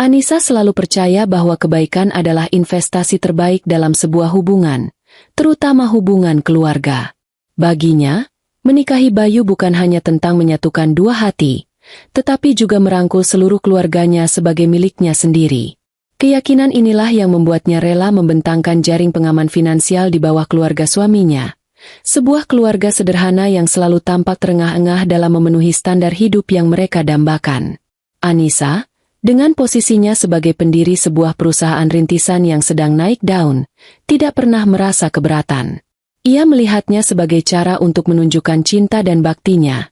Anissa selalu percaya bahwa kebaikan adalah investasi terbaik dalam sebuah hubungan, terutama hubungan keluarga. Baginya, menikahi Bayu bukan hanya tentang menyatukan dua hati, tetapi juga merangkul seluruh keluarganya sebagai miliknya sendiri. Keyakinan inilah yang membuatnya rela membentangkan jaring pengaman finansial di bawah keluarga suaminya. Sebuah keluarga sederhana yang selalu tampak terengah-engah dalam memenuhi standar hidup yang mereka dambakan. Anissa, dengan posisinya sebagai pendiri sebuah perusahaan rintisan yang sedang naik daun, tidak pernah merasa keberatan. Ia melihatnya sebagai cara untuk menunjukkan cinta dan baktinya,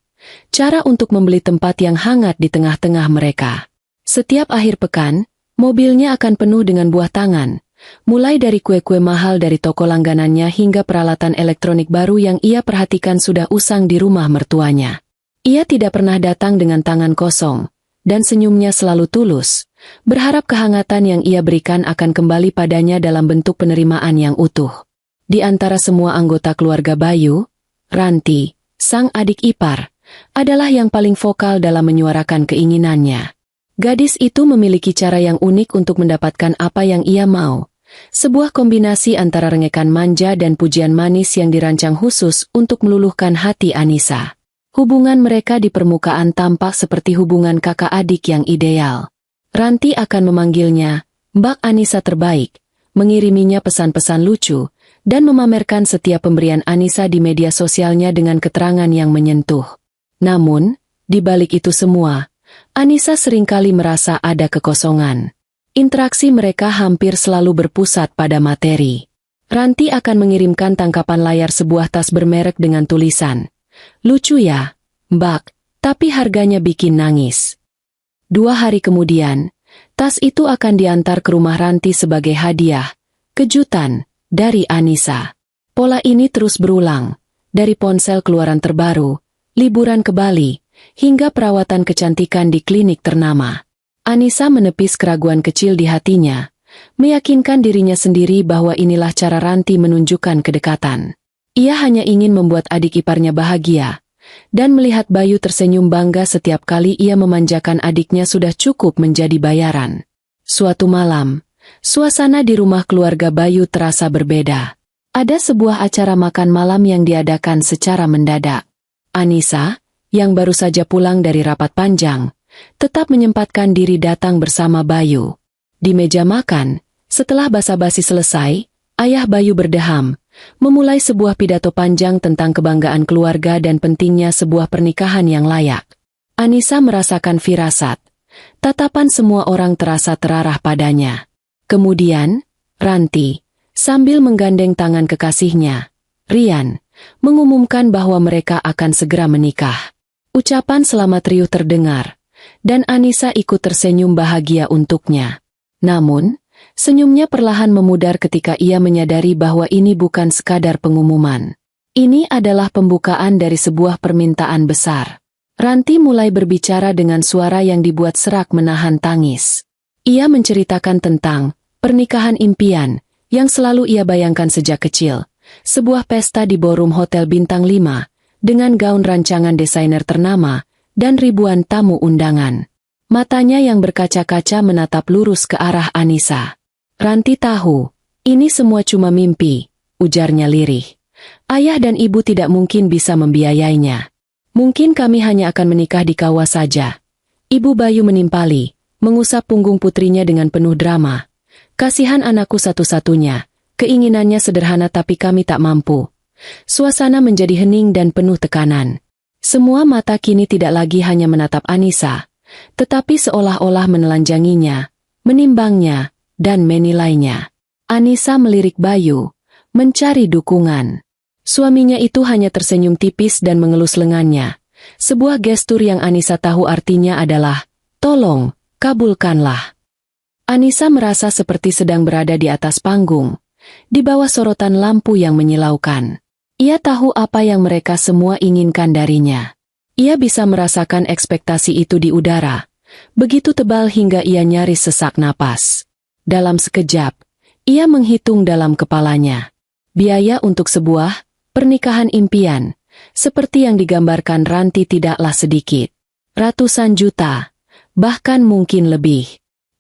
cara untuk membeli tempat yang hangat di tengah-tengah mereka. Setiap akhir pekan, mobilnya akan penuh dengan buah tangan, mulai dari kue-kue mahal dari toko langganannya hingga peralatan elektronik baru yang ia perhatikan sudah usang di rumah mertuanya. Ia tidak pernah datang dengan tangan kosong, dan senyumnya selalu tulus, berharap kehangatan yang ia berikan akan kembali padanya dalam bentuk penerimaan yang utuh. Di antara semua anggota keluarga Bayu, Ranti, sang adik ipar, adalah yang paling vokal dalam menyuarakan keinginannya. Gadis itu memiliki cara yang unik untuk mendapatkan apa yang ia mau, sebuah kombinasi antara rengekan manja dan pujian manis yang dirancang khusus untuk meluluhkan hati Anissa. Hubungan mereka di permukaan tampak seperti hubungan kakak adik yang ideal. Ranti akan memanggilnya Mbak Anissa terbaik, mengiriminya pesan-pesan lucu, dan memamerkan setiap pemberian Anissa di media sosialnya dengan keterangan yang menyentuh. Namun, di balik itu semua, Anissa seringkali merasa ada kekosongan. Interaksi mereka hampir selalu berpusat pada materi. Ranti akan mengirimkan tangkapan layar sebuah tas bermerek dengan tulisan, "Lucu ya, Mbak, tapi harganya bikin nangis." 2 hari kemudian, tas itu akan diantar ke rumah Ranti sebagai hadiah, kejutan, dari Anissa. Pola ini terus berulang, dari ponsel keluaran terbaru, liburan ke Bali, hingga perawatan kecantikan di klinik ternama. Anissa menepis keraguan kecil di hatinya, meyakinkan dirinya sendiri bahwa inilah cara Ranti menunjukkan kedekatan. Ia hanya ingin membuat adik iparnya bahagia, dan melihat Bayu tersenyum bangga setiap kali ia memanjakan adiknya sudah cukup menjadi bayaran. Suatu malam, suasana di rumah keluarga Bayu terasa berbeda. Ada sebuah acara makan malam yang diadakan secara mendadak. Anissa, yang baru saja pulang dari rapat panjang, tetap menyempatkan diri datang bersama Bayu. Di meja makan, setelah basa-basi selesai, ayah Bayu berdeham, memulai sebuah pidato panjang tentang kebanggaan keluarga dan pentingnya sebuah pernikahan yang layak. Anissa merasakan firasat. Tatapan semua orang terasa terarah padanya. Kemudian, Ranti, sambil menggandeng tangan kekasihnya, Rian, mengumumkan bahwa mereka akan segera menikah. Ucapan selamat riuh terdengar, dan Anissa ikut tersenyum bahagia untuknya. Namun, senyumnya perlahan memudar ketika ia menyadari bahwa ini bukan sekadar pengumuman. Ini adalah pembukaan dari sebuah permintaan besar. Ranti mulai berbicara dengan suara yang dibuat serak menahan tangis. Ia menceritakan tentang pernikahan impian yang selalu ia bayangkan sejak kecil. Sebuah pesta di ballroom hotel bintang 5, dengan gaun rancangan desainer ternama, dan ribuan tamu undangan. Matanya yang berkaca-kaca menatap lurus ke arah Anissa. "Ranti tahu, ini semua cuma mimpi," ujarnya lirih. "Ayah dan ibu tidak mungkin bisa membiayainya. Mungkin kami hanya akan menikah di kawah saja." Ibu Bayu menimpali, mengusap punggung putrinya dengan penuh drama. "Kasihan anakku satu-satunya, keinginannya sederhana tapi kami tak mampu." Suasana menjadi hening dan penuh tekanan. Semua mata kini tidak lagi hanya menatap Anissa, tetapi seolah-olah menelanjanginya, menimbangnya, dan menilainya. Anissa melirik Bayu, mencari dukungan. Suaminya itu hanya tersenyum tipis dan mengelus lengannya. Sebuah gestur yang Anissa tahu artinya adalah, "Tolong, kabulkanlah." Anissa merasa seperti sedang berada di atas panggung, di bawah sorotan lampu yang menyilaukan. Ia tahu apa yang mereka semua inginkan darinya. Ia bisa merasakan ekspektasi itu di udara, begitu tebal hingga ia nyaris sesak napas. Dalam sekejap, ia menghitung dalam kepalanya. Biaya untuk sebuah pernikahan impian, seperti yang digambarkan Ranti tidaklah sedikit. Ratusan juta, bahkan mungkin lebih.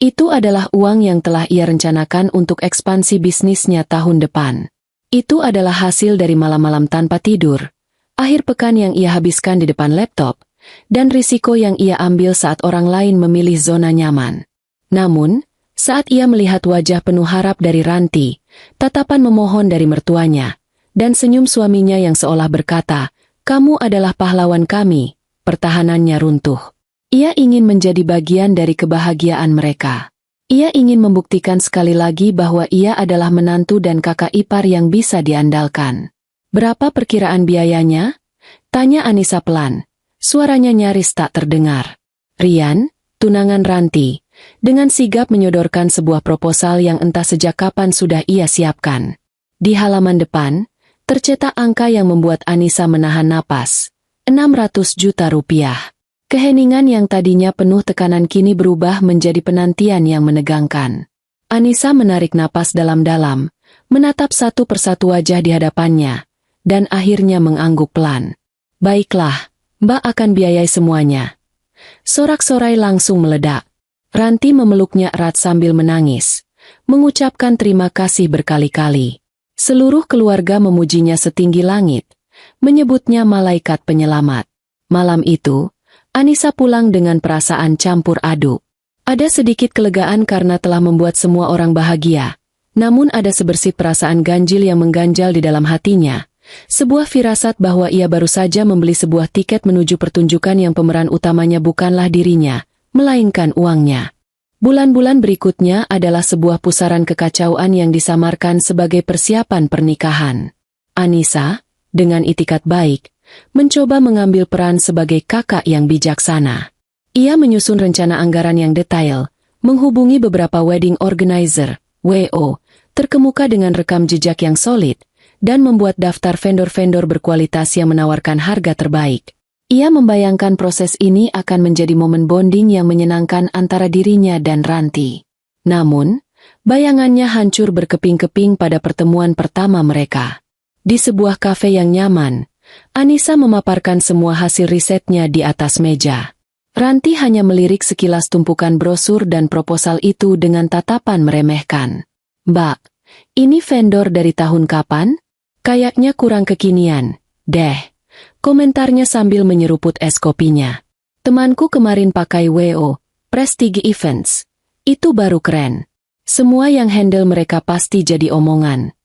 Itu adalah uang yang telah ia rencanakan untuk ekspansi bisnisnya tahun depan. Itu adalah hasil dari malam-malam tanpa tidur, akhir pekan yang ia habiskan di depan laptop, dan risiko yang ia ambil saat orang lain memilih zona nyaman. Namun, saat ia melihat wajah penuh harap dari Ranti, tatapan memohon dari mertuanya, dan senyum suaminya yang seolah berkata, "Kamu adalah pahlawan kami," pertahanannya runtuh. Ia ingin menjadi bagian dari kebahagiaan mereka. Ia ingin membuktikan sekali lagi bahwa ia adalah menantu dan kakak ipar yang bisa diandalkan. "Berapa perkiraan biayanya?" tanya Anissa pelan. Suaranya nyaris tak terdengar. Rian, tunangan Ranti, dengan sigap menyodorkan sebuah proposal yang entah sejak kapan sudah ia siapkan. Di halaman depan, tercetak angka yang membuat Anissa menahan napas. 600 juta rupiah. Keheningan yang tadinya penuh tekanan kini berubah menjadi penantian yang menegangkan. Anissa menarik napas dalam-dalam, menatap satu persatu wajah di hadapannya, dan akhirnya mengangguk pelan. "Baiklah, Mbak akan biayai semuanya." Sorak-sorai langsung meledak. Ranti memeluknya erat sambil menangis, mengucapkan terima kasih berkali-kali. Seluruh keluarga memujinya setinggi langit, menyebutnya malaikat penyelamat. Malam itu, Anissa pulang dengan perasaan campur aduk. Ada sedikit kelegaan karena telah membuat semua orang bahagia, namun ada sebersih perasaan ganjil yang mengganjal di dalam hatinya. Sebuah firasat bahwa ia baru saja membeli sebuah tiket menuju pertunjukan yang pemeran utamanya bukanlah dirinya, melainkan uangnya. Bulan-bulan berikutnya adalah sebuah pusaran kekacauan yang disamarkan sebagai persiapan pernikahan. Anissa, dengan itikat baik, mencoba mengambil peran sebagai kakak yang bijaksana. Ia menyusun rencana anggaran yang detail, menghubungi beberapa wedding organizer, WO, terkemuka dengan rekam jejak yang solid, dan membuat daftar vendor-vendor berkualitas yang menawarkan harga terbaik. Ia membayangkan proses ini akan menjadi momen bonding yang menyenangkan antara dirinya dan Ranti. Namun, bayangannya hancur berkeping-keping pada pertemuan pertama mereka. Di sebuah kafe yang nyaman, Anissa memaparkan semua hasil risetnya di atas meja. Ranti hanya melirik sekilas tumpukan brosur dan proposal itu dengan tatapan meremehkan. "Mbak, ini vendor dari tahun kapan? Kayaknya kurang kekinian, deh," komentarnya sambil menyeruput es kopinya. "Temanku kemarin pakai WO, Prestige Events. Itu baru keren. Semua yang handle mereka pasti jadi omongan."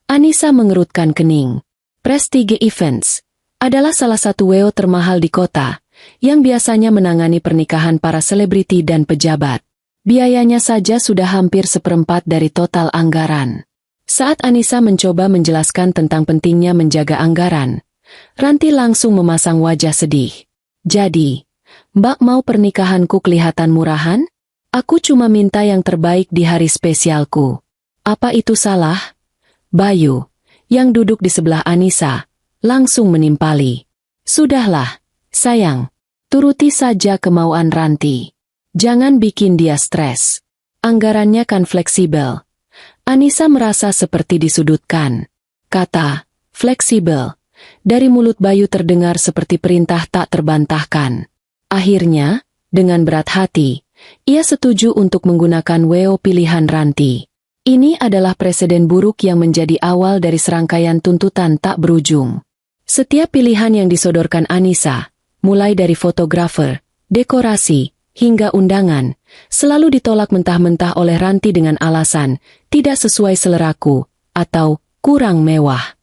Anissa mengerutkan kening. Prestige Events adalah salah satu WO termahal di kota, yang biasanya menangani pernikahan para selebriti dan pejabat. Biayanya saja sudah hampir seperempat dari total anggaran. Saat Anissa mencoba menjelaskan tentang pentingnya menjaga anggaran, Ranti langsung memasang wajah sedih. "Jadi, Mbak mau pernikahanku kelihatan murahan? Aku cuma minta yang terbaik di hari spesialku. Apa itu salah?" Bayu, yang duduk di sebelah Anissa, langsung menimpali. "Sudahlah, sayang. Turuti saja kemauan Ranti. Jangan bikin dia stres. Anggarannya kan fleksibel." Anissa merasa seperti disudutkan. Kata, "fleksibel," dari mulut Bayu terdengar seperti perintah tak terbantahkan. Akhirnya, dengan berat hati, ia setuju untuk menggunakan WO pilihan Ranti. Ini adalah preseden buruk yang menjadi awal dari serangkaian tuntutan tak berujung. Setiap pilihan yang disodorkan Anissa, mulai dari fotografer, dekorasi, hingga undangan, selalu ditolak mentah-mentah oleh Ranti dengan alasan, "tidak sesuai seleraku," atau "kurang mewah."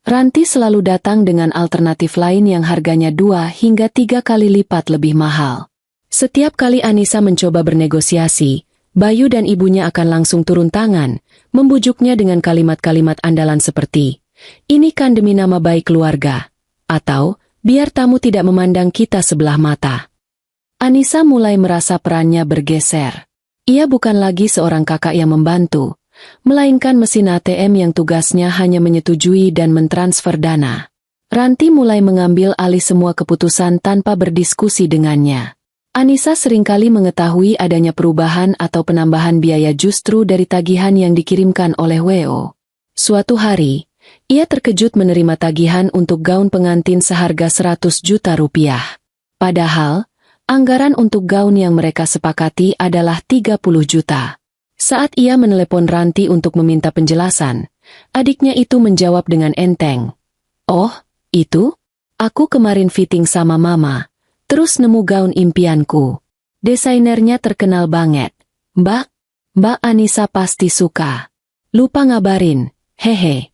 Ranti selalu datang dengan alternatif lain yang harganya 2 hingga 3 kali lipat lebih mahal. Setiap kali Anissa mencoba bernegosiasi, Bayu dan ibunya akan langsung turun tangan, membujuknya dengan kalimat-kalimat andalan seperti, "Ini kan demi nama baik keluarga," atau, "biar tamu tidak memandang kita sebelah mata." Anissa mulai merasa perannya bergeser. Ia bukan lagi seorang kakak yang membantu, melainkan mesin ATM yang tugasnya hanya menyetujui dan mentransfer dana. Ranti mulai mengambil alih semua keputusan tanpa berdiskusi dengannya. Anissa seringkali mengetahui adanya perubahan atau penambahan biaya justru dari tagihan yang dikirimkan oleh WO. Suatu hari, ia terkejut menerima tagihan untuk gaun pengantin seharga 100 juta rupiah. Padahal, Anggaran untuk gaun yang mereka sepakati adalah 30 juta. Saat ia menelepon Ranti untuk meminta penjelasan, adiknya itu menjawab dengan enteng. "Oh, itu? Aku kemarin fitting sama mama, terus nemu gaun impianku. Desainernya terkenal banget. Mbak Anissa pasti suka. Lupa ngabarin, hehe."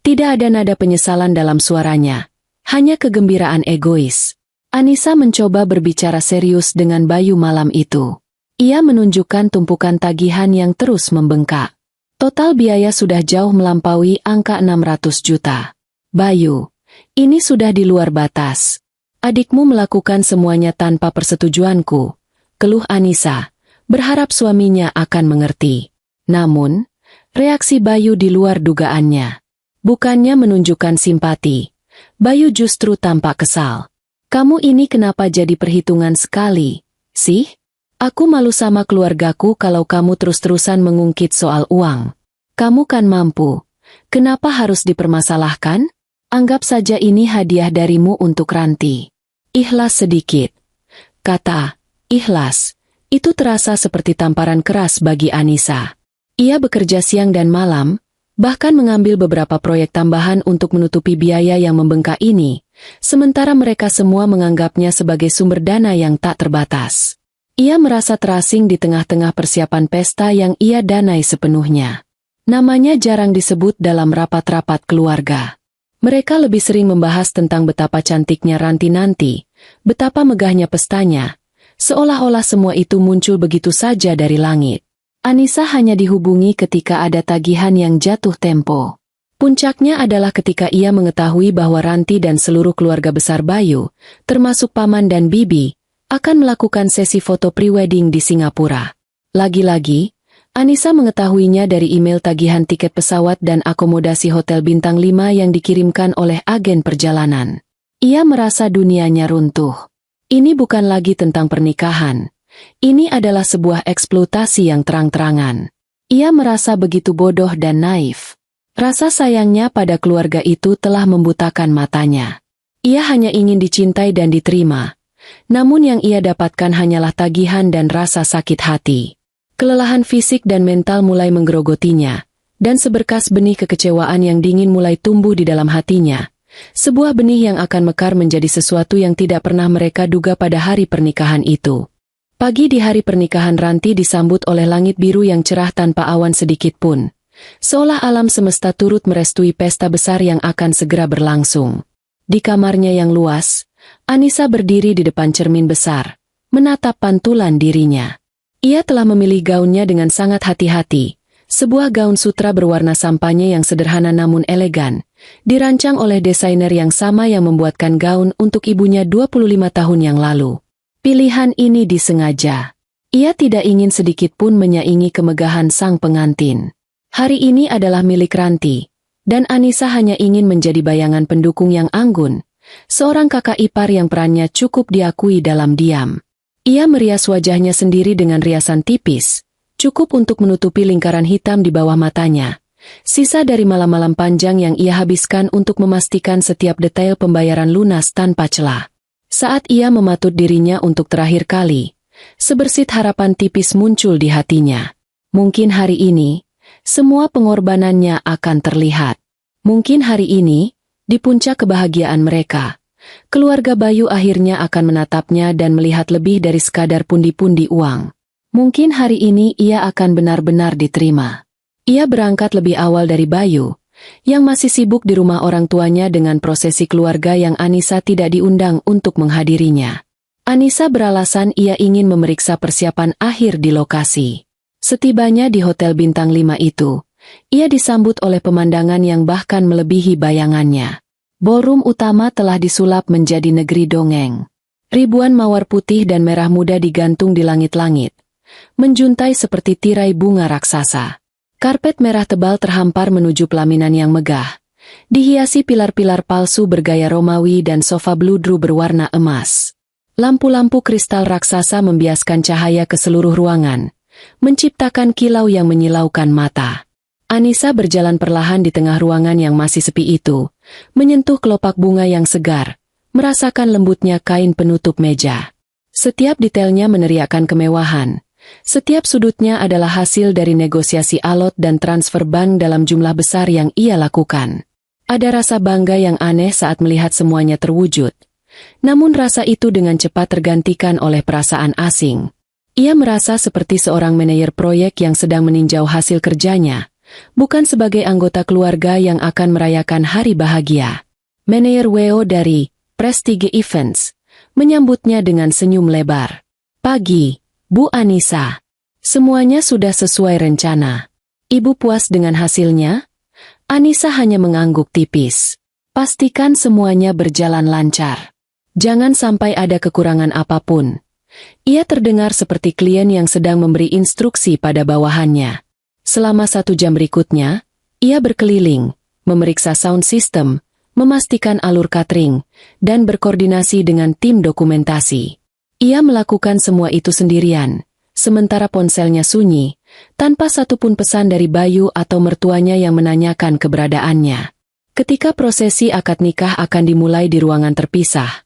Tidak ada nada penyesalan dalam suaranya, hanya kegembiraan egois. Anissa mencoba berbicara serius dengan Bayu malam itu. Ia menunjukkan tumpukan tagihan yang terus membengkak. Total biaya sudah jauh melampaui angka 600 juta. "Bayu, ini sudah di luar batas. Adikmu melakukan semuanya tanpa persetujuanku," keluh Anissa, berharap suaminya akan mengerti. Namun, reaksi Bayu di luar dugaannya. Bukannya menunjukkan simpati, Bayu justru tampak kesal. "Kamu ini kenapa jadi perhitungan sekali, sih? Aku malu sama keluargaku kalau kamu terus-terusan mengungkit soal uang. Kamu kan mampu. Kenapa harus dipermasalahkan? Anggap saja ini hadiah darimu untuk Ranti. Ikhlas sedikit." Kata ikhlas itu terasa seperti tamparan keras bagi Anissa. Ia bekerja siang dan malam, bahkan mengambil beberapa proyek tambahan untuk menutupi biaya yang membengkak ini, sementara mereka semua menganggapnya sebagai sumber dana yang tak terbatas. Ia merasa terasing di tengah-tengah persiapan pesta yang ia danai sepenuhnya. Namanya jarang disebut dalam rapat-rapat keluarga. Mereka lebih sering membahas tentang betapa cantiknya Ranti nanti, betapa megahnya pestanya, seolah-olah semua itu muncul begitu saja dari langit. Anissa hanya dihubungi ketika ada tagihan yang jatuh tempo. Puncaknya adalah ketika ia mengetahui bahwa Ranti dan seluruh keluarga besar Bayu, termasuk paman dan bibi, akan melakukan sesi foto prewedding di Singapura. Lagi-lagi, Anissa mengetahuinya dari email tagihan tiket pesawat dan akomodasi hotel bintang 5 yang dikirimkan oleh agen perjalanan. Ia merasa dunianya runtuh. Ini bukan lagi tentang pernikahan. Ini adalah sebuah eksploitasi yang terang-terangan. Ia merasa begitu bodoh dan naif. Rasa sayangnya pada keluarga itu telah membutakan matanya. Ia hanya ingin dicintai dan diterima. Namun yang ia dapatkan hanyalah tagihan dan rasa sakit hati. Kelelahan fisik dan mental mulai menggerogotinya, dan seberkas benih kekecewaan yang dingin mulai tumbuh di dalam hatinya. Sebuah benih yang akan mekar menjadi sesuatu yang tidak pernah mereka duga pada hari pernikahan itu. Pagi di hari pernikahan Ranti disambut oleh langit biru yang cerah tanpa awan sedikit pun. Seolah alam semesta turut merestui pesta besar yang akan segera berlangsung. Di kamarnya yang luas, Anissa berdiri di depan cermin besar, menatap pantulan dirinya. Ia telah memilih gaunnya dengan sangat hati-hati, sebuah gaun sutra berwarna sampanye yang sederhana namun elegan, dirancang oleh desainer yang sama yang membuatkan gaun untuk ibunya 25 tahun yang lalu. Pilihan ini disengaja. Ia tidak ingin sedikit pun menyaingi kemegahan sang pengantin. Hari ini adalah milik Ranti, dan Anissa hanya ingin menjadi bayangan pendukung yang anggun, seorang kakak ipar yang perannya cukup diakui dalam diam. Ia merias wajahnya sendiri dengan riasan tipis, cukup untuk menutupi lingkaran hitam di bawah matanya. Sisa dari malam-malam panjang yang ia habiskan untuk memastikan setiap detail pembayaran lunas tanpa celah. Saat ia mematut dirinya untuk terakhir kali, sebersit harapan tipis muncul di hatinya. Mungkin hari ini, semua pengorbanannya akan terlihat. Mungkin hari ini, di puncak kebahagiaan mereka, keluarga Bayu akhirnya akan menatapnya dan melihat lebih dari sekadar pundi-pundi uang. Mungkin hari ini ia akan benar-benar diterima. Ia berangkat lebih awal dari Bayu, yang masih sibuk di rumah orang tuanya dengan prosesi keluarga yang Anissa tidak diundang untuk menghadirinya. Anissa beralasan ia ingin memeriksa persiapan akhir di lokasi. Setibanya di Hotel Bintang 5 itu, ia disambut oleh pemandangan yang bahkan melebihi bayangannya. Ballroom utama telah disulap menjadi negeri dongeng. Ribuan mawar putih dan merah muda digantung di langit-langit, menjuntai seperti tirai bunga raksasa. Karpet merah tebal terhampar menuju pelaminan yang megah, dihiasi pilar-pilar palsu bergaya Romawi dan sofa bludru berwarna emas. Lampu-lampu kristal raksasa membiaskan cahaya ke seluruh ruangan, menciptakan kilau yang menyilaukan mata. Anissa berjalan perlahan di tengah ruangan yang masih sepi itu, menyentuh kelopak bunga yang segar, merasakan lembutnya kain penutup meja. Setiap detailnya meneriakkan kemewahan. Setiap sudutnya adalah hasil dari negosiasi alot dan transfer bank dalam jumlah besar yang ia lakukan. Ada rasa bangga yang aneh saat melihat semuanya terwujud. Namun rasa itu dengan cepat tergantikan oleh perasaan asing. Ia merasa seperti seorang manajer proyek yang sedang meninjau hasil kerjanya, bukan sebagai anggota keluarga yang akan merayakan hari bahagia. Manajer Weo dari Prestige Events menyambutnya dengan senyum lebar. Pagi, Bu Anissa. Semuanya sudah sesuai rencana. Ibu puas dengan hasilnya? Anissa hanya mengangguk tipis. Pastikan semuanya berjalan lancar. Jangan sampai ada kekurangan apapun. Ia terdengar seperti klien yang sedang memberi instruksi pada bawahannya. Selama 1 jam berikutnya, ia berkeliling, memeriksa sound system, memastikan alur catering, dan berkoordinasi dengan tim dokumentasi. Ia melakukan semua itu sendirian, sementara ponselnya sunyi, tanpa satupun pesan dari Bayu atau mertuanya yang menanyakan keberadaannya. Ketika prosesi akad nikah akan dimulai di ruangan terpisah,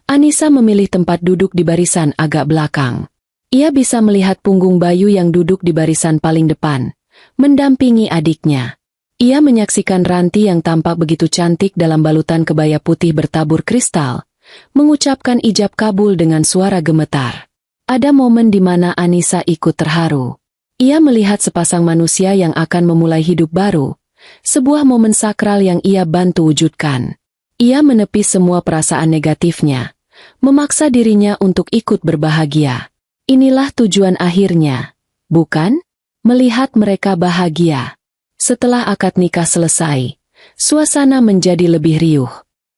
Anissa memilih tempat duduk di barisan agak belakang. Ia bisa melihat punggung Bayu yang duduk di barisan paling depan, mendampingi adiknya. Ia menyaksikan Ranti yang tampak begitu cantik dalam balutan kebaya putih bertabur kristal, mengucapkan ijab kabul dengan suara gemetar. Ada momen di mana Anissa ikut terharu. Ia melihat sepasang manusia yang akan memulai hidup baru, sebuah momen sakral yang ia bantu wujudkan. Ia menepis semua perasaan negatifnya, memaksa dirinya untuk ikut berbahagia. Inilah tujuan akhirnya, bukan? Melihat mereka bahagia. Setelah akad nikah selesai, suasana menjadi lebih riuh.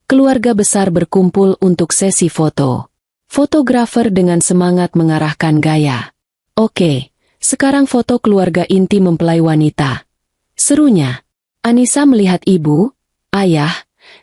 Keluarga besar berkumpul untuk sesi foto. Fotografer dengan semangat mengarahkan gaya. Oke. Sekarang foto keluarga inti mempelai wanita. Serunya. Anissa melihat ibu, ayah,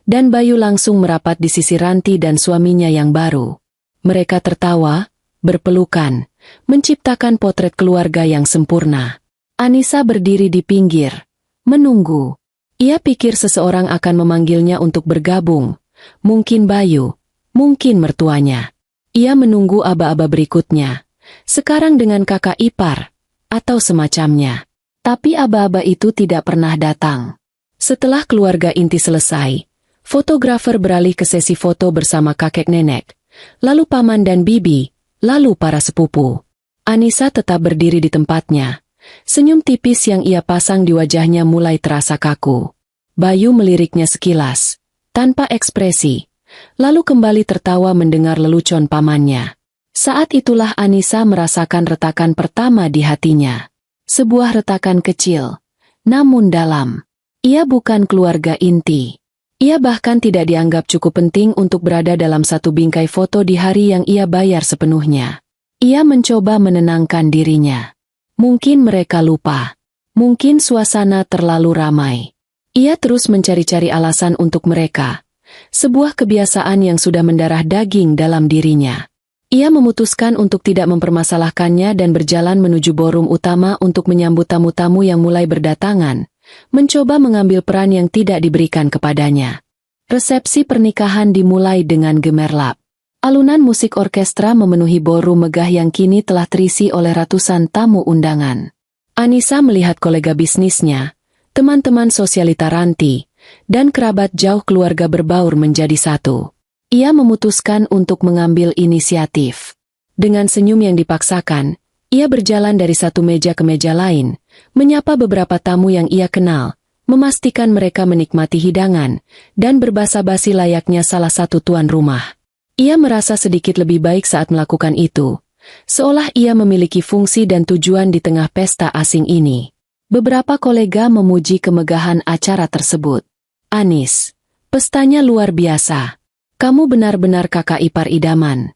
dan Bayu langsung merapat di sisi Ranti dan suaminya yang baru. Mereka tertawa, berpelukan, menciptakan potret keluarga yang sempurna. Anissa berdiri di pinggir, menunggu. Ia pikir seseorang akan memanggilnya untuk bergabung. Mungkin Bayu, mungkin mertuanya. Ia menunggu aba-aba berikutnya. Sekarang dengan kakak ipar, atau semacamnya. Tapi aba-aba itu tidak pernah datang. Setelah keluarga inti selesai, fotografer beralih ke sesi foto bersama kakek nenek, lalu paman dan bibi, lalu para sepupu. Anissa tetap berdiri di tempatnya. Senyum tipis yang ia pasang di wajahnya mulai terasa kaku. Bayu meliriknya sekilas, tanpa ekspresi, lalu kembali tertawa mendengar lelucon pamannya. Saat itulah Anissa merasakan retakan pertama di hatinya. Sebuah retakan kecil, namun dalam. Ia bukan keluarga inti. Ia bahkan tidak dianggap cukup penting untuk berada dalam satu bingkai foto di hari yang ia bayar sepenuhnya. Ia mencoba menenangkan dirinya. Mungkin mereka lupa. Mungkin suasana terlalu ramai. Ia terus mencari-cari alasan untuk mereka. Sebuah kebiasaan yang sudah mendarah daging dalam dirinya. Ia memutuskan untuk tidak mempermasalahkannya dan berjalan menuju ballroom utama untuk menyambut tamu-tamu yang mulai berdatangan, mencoba mengambil peran yang tidak diberikan kepadanya. Resepsi pernikahan dimulai dengan gemerlap. Alunan musik orkestra memenuhi ballroom megah yang kini telah terisi oleh ratusan tamu undangan. Anissa melihat kolega bisnisnya, teman-teman sosialita Ranti, dan kerabat jauh keluarga berbaur menjadi satu. Ia memutuskan untuk mengambil inisiatif. Dengan senyum yang dipaksakan, ia berjalan dari satu meja ke meja lain, menyapa beberapa tamu yang ia kenal, memastikan mereka menikmati hidangan, dan berbasa-basi layaknya salah satu tuan rumah. Ia merasa sedikit lebih baik saat melakukan itu, seolah ia memiliki fungsi dan tujuan di tengah pesta asing ini. Beberapa kolega memuji kemegahan acara tersebut. Anis, pestanya luar biasa. Kamu benar-benar kakak ipar idaman.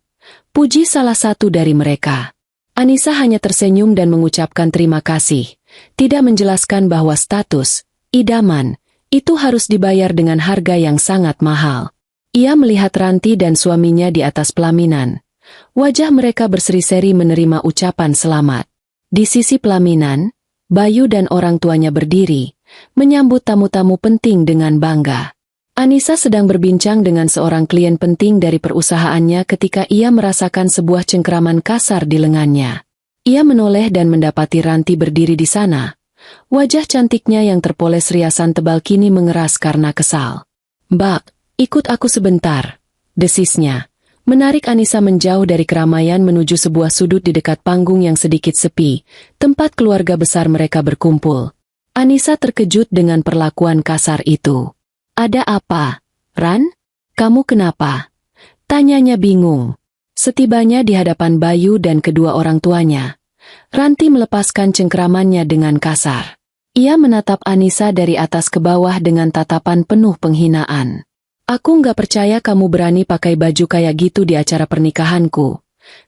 Puji salah satu dari mereka. Anissa hanya tersenyum dan mengucapkan terima kasih, tidak menjelaskan bahwa status idaman itu harus dibayar dengan harga yang sangat mahal. Ia melihat Ranti dan suaminya di atas pelaminan. Wajah mereka berseri-seri menerima ucapan selamat. Di sisi pelaminan, Bayu dan orang tuanya berdiri, menyambut tamu-tamu penting dengan bangga. Anissa sedang berbincang dengan seorang klien penting dari perusahaannya ketika ia merasakan sebuah cengkeraman kasar di lengannya. Ia menoleh dan mendapati Ranti berdiri di sana. Wajah cantiknya yang terpoles riasan tebal kini mengeras karena kesal. "Mbak, ikut aku sebentar," desisnya. Menarik Anissa menjauh dari keramaian menuju sebuah sudut di dekat panggung yang sedikit sepi, tempat keluarga besar mereka berkumpul. Anissa terkejut dengan perlakuan kasar itu. "Ada apa, Ran? Kamu kenapa?" tanyanya bingung. Setibanya di hadapan Bayu dan kedua orang tuanya, Ranti melepaskan cengkeramannya dengan kasar. Ia menatap Anissa dari atas ke bawah dengan tatapan penuh penghinaan. "Aku nggak percaya kamu berani pakai baju kayak gitu di acara pernikahanku,"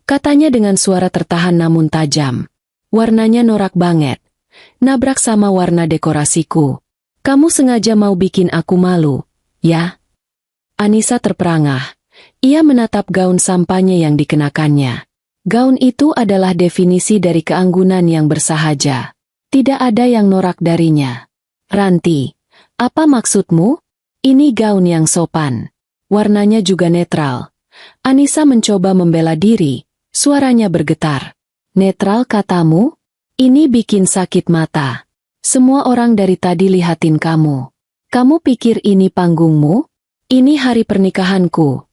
katanya dengan suara tertahan namun tajam. "Warnanya norak banget. Nabrak sama warna dekorasiku. Kamu sengaja mau bikin aku malu, ya?" Anissa terperangah. Ia menatap gaun sampahnya yang dikenakannya. Gaun itu adalah definisi dari keanggunan yang bersahaja. Tidak ada yang norak darinya. "Ranti, apa maksudmu? Ini gaun yang sopan. Warnanya juga netral." Anissa mencoba membela diri, suaranya bergetar. "Netral katamu? Ini bikin sakit mata. Semua orang dari tadi lihatin kamu. Kamu pikir ini panggungmu? Ini hari pernikahanku."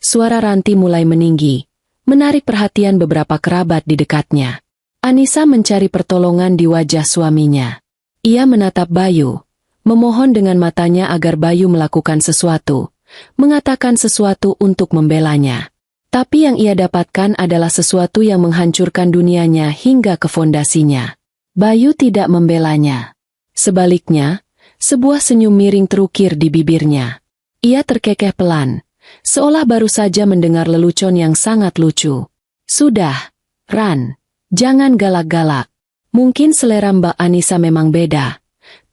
Suara Ranti mulai meninggi, menarik perhatian beberapa kerabat di dekatnya. Anissa mencari pertolongan di wajah suaminya. Ia menatap Bayu, memohon dengan matanya agar Bayu melakukan sesuatu, mengatakan sesuatu untuk membelanya. Tapi yang ia dapatkan adalah sesuatu yang menghancurkan dunianya hingga ke fondasinya. Bayu tidak membelanya. Sebaliknya, sebuah senyum miring terukir di bibirnya. Ia terkekeh pelan, seolah baru saja mendengar lelucon yang sangat lucu. "Sudah, Ran, jangan galak-galak. Mungkin selera Mbak Anissa memang beda,"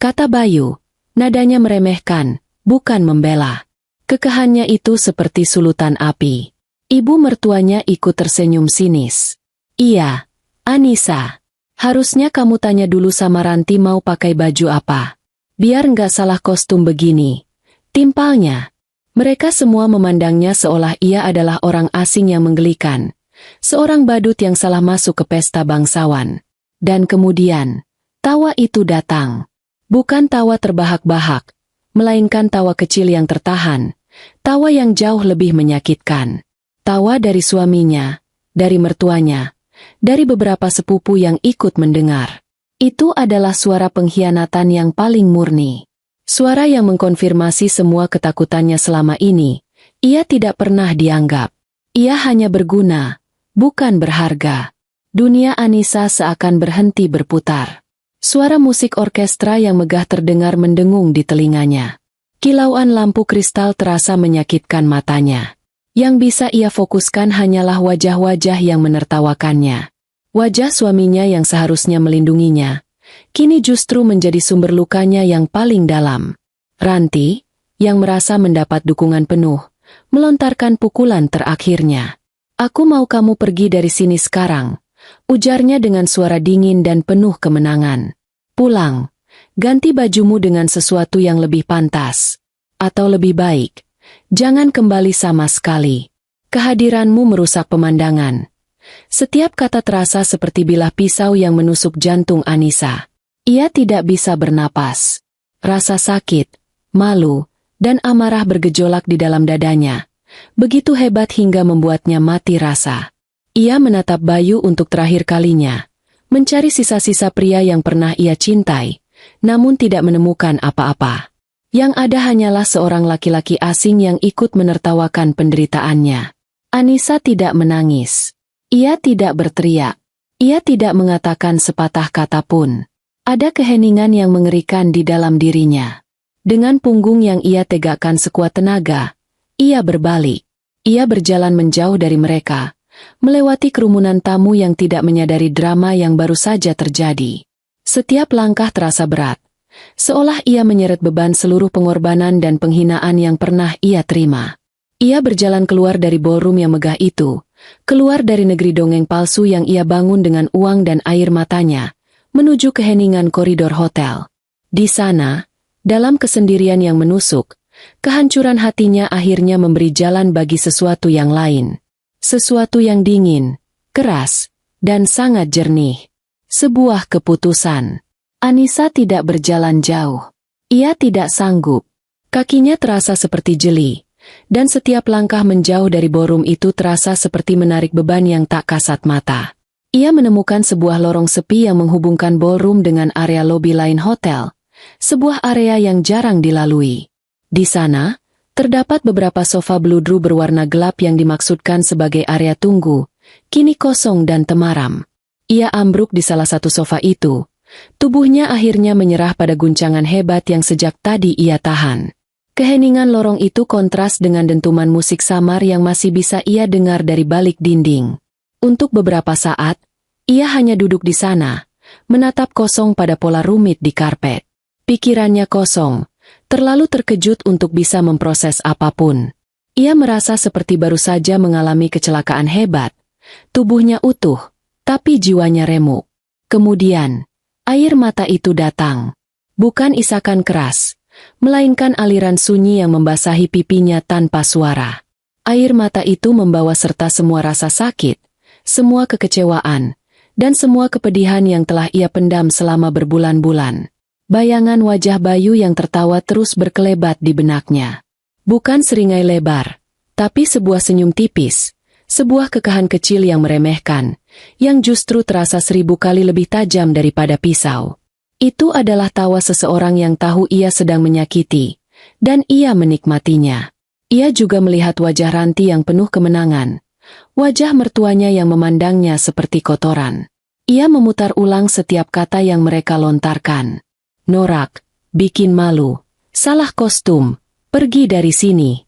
kata Bayu, nadanya meremehkan, bukan membela. Kekehannya itu seperti sulutan api. Ibu mertuanya ikut tersenyum sinis. "Iya, Anissa. Harusnya kamu tanya dulu sama Ranti mau pakai baju apa. Biar nggak salah kostum begini," timpalnya. Mereka semua memandangnya seolah ia adalah orang asing yang menggelikan. Seorang badut yang salah masuk ke pesta bangsawan. Dan kemudian, tawa itu datang. Bukan tawa terbahak-bahak, melainkan tawa kecil yang tertahan. Tawa yang jauh lebih menyakitkan. Tawa dari suaminya, dari mertuanya, dari beberapa sepupu yang ikut mendengar. Itu adalah suara pengkhianatan yang paling murni. Suara yang mengkonfirmasi semua ketakutannya selama ini. Ia tidak pernah dianggap. Ia hanya berguna, bukan berharga. Dunia Anissa seakan berhenti berputar. Suara musik orkestra yang megah terdengar mendengung di telinganya. Kilauan lampu kristal terasa menyakitkan matanya. Yang bisa ia fokuskan hanyalah wajah-wajah yang menertawakannya. Wajah suaminya yang seharusnya melindunginya, kini justru menjadi sumber lukanya yang paling dalam. Ranti, yang merasa mendapat dukungan penuh, melontarkan pukulan terakhirnya. "Aku mau kamu pergi dari sini sekarang," ujarnya dengan suara dingin dan penuh kemenangan. "Pulang, ganti bajumu dengan sesuatu yang lebih pantas. Atau lebih baik, jangan kembali sama sekali. Kehadiranmu merusak pemandangan." Setiap kata terasa seperti bilah pisau yang menusuk jantung Anissa. Ia tidak bisa bernapas. Rasa sakit, malu, dan amarah bergejolak di dalam dadanya. Begitu hebat hingga membuatnya mati rasa. Ia menatap Bayu untuk terakhir kalinya, mencari sisa-sisa pria yang pernah ia cintai, namun tidak menemukan apa-apa. Yang ada hanyalah seorang laki-laki asing yang ikut menertawakan penderitaannya. Anissa tidak menangis. Ia tidak berteriak. Ia tidak mengatakan sepatah kata pun. Ada keheningan yang mengerikan di dalam dirinya. Dengan punggung yang ia tegakkan sekuat tenaga, ia berbalik. Ia berjalan menjauh dari mereka, melewati kerumunan tamu yang tidak menyadari drama yang baru saja terjadi. Setiap langkah terasa berat, seolah ia menyeret beban seluruh pengorbanan dan penghinaan yang pernah ia terima. Ia berjalan keluar dari ballroom yang megah itu, keluar dari negeri dongeng palsu yang ia bangun dengan uang dan air matanya, menuju keheningan koridor hotel. Di sana, dalam kesendirian yang menusuk, kehancuran hatinya akhirnya memberi jalan bagi sesuatu yang lain. Sesuatu yang dingin, keras, dan sangat jernih. Sebuah keputusan. Anissa tidak berjalan jauh. Ia tidak sanggup. Kakinya terasa seperti jeli, dan setiap langkah menjauh dari ballroom itu terasa seperti menarik beban yang tak kasat mata. Ia menemukan sebuah lorong sepi yang menghubungkan ballroom dengan area lobi lain hotel, sebuah area yang jarang dilalui. Di sana, terdapat beberapa sofa bludru berwarna gelap yang dimaksudkan sebagai area tunggu, kini kosong dan temaram. Ia ambruk di salah satu sofa itu. Tubuhnya akhirnya menyerah pada guncangan hebat yang sejak tadi ia tahan. Keheningan lorong itu kontras dengan dentuman musik samar yang masih bisa ia dengar dari balik dinding. Untuk beberapa saat, ia hanya duduk di sana, menatap kosong pada pola rumit di karpet. Pikirannya kosong, terlalu terkejut untuk bisa memproses apapun. Ia merasa seperti baru saja mengalami kecelakaan hebat. Tubuhnya utuh, tapi jiwanya remuk. Kemudian, air mata itu datang. Bukan isakan keras, melainkan aliran sunyi yang membasahi pipinya tanpa suara. Air mata itu membawa serta semua rasa sakit, semua kekecewaan, dan semua kepedihan yang telah ia pendam selama berbulan-bulan. Bayangan wajah Bayu yang tertawa terus berkelebat di benaknya. Bukan seringai lebar, tapi sebuah senyum tipis, sebuah kekahan kecil yang meremehkan, yang justru terasa 1000 kali lebih tajam daripada pisau. Itu adalah tawa seseorang yang tahu ia sedang menyakiti, dan ia menikmatinya. Ia juga melihat wajah Ranti yang penuh kemenangan, wajah mertuanya yang memandangnya seperti kotoran. Ia memutar ulang setiap kata yang mereka lontarkan. Norak, bikin malu, salah kostum, pergi dari sini.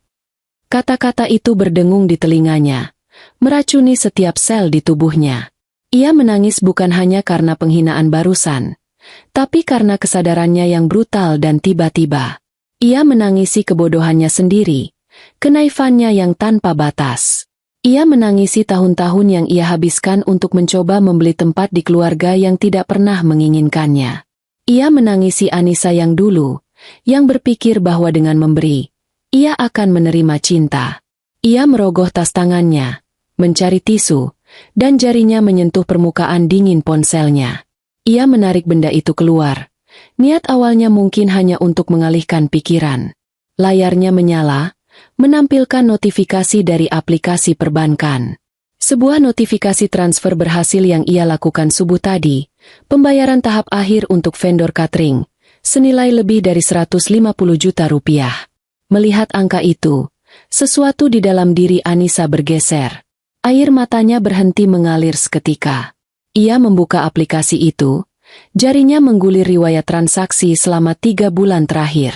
Kata-kata itu berdengung di telinganya, meracuni setiap sel di tubuhnya. Ia menangis bukan hanya karena penghinaan barusan, tapi karena kesadarannya yang brutal dan tiba-tiba. Ia menangisi kebodohannya sendiri, kenaifannya yang tanpa batas. Ia menangisi tahun-tahun yang ia habiskan untuk mencoba membeli tempat di keluarga yang tidak pernah menginginkannya. Ia menangisi Anissa yang dulu, yang berpikir bahwa dengan memberi, ia akan menerima cinta. Ia merogoh tas tangannya, mencari tisu, dan jarinya menyentuh permukaan dingin ponselnya. Ia menarik benda itu keluar. Niat awalnya mungkin hanya untuk mengalihkan pikiran. Layarnya menyala, menampilkan notifikasi dari aplikasi perbankan. Sebuah notifikasi transfer berhasil yang ia lakukan subuh tadi, pembayaran tahap akhir untuk vendor catering, senilai lebih dari 150 juta rupiah. Melihat angka itu, sesuatu di dalam diri Anissa bergeser. Air matanya berhenti mengalir seketika. Ia membuka aplikasi itu, jarinya menggulir riwayat transaksi selama 3 bulan terakhir.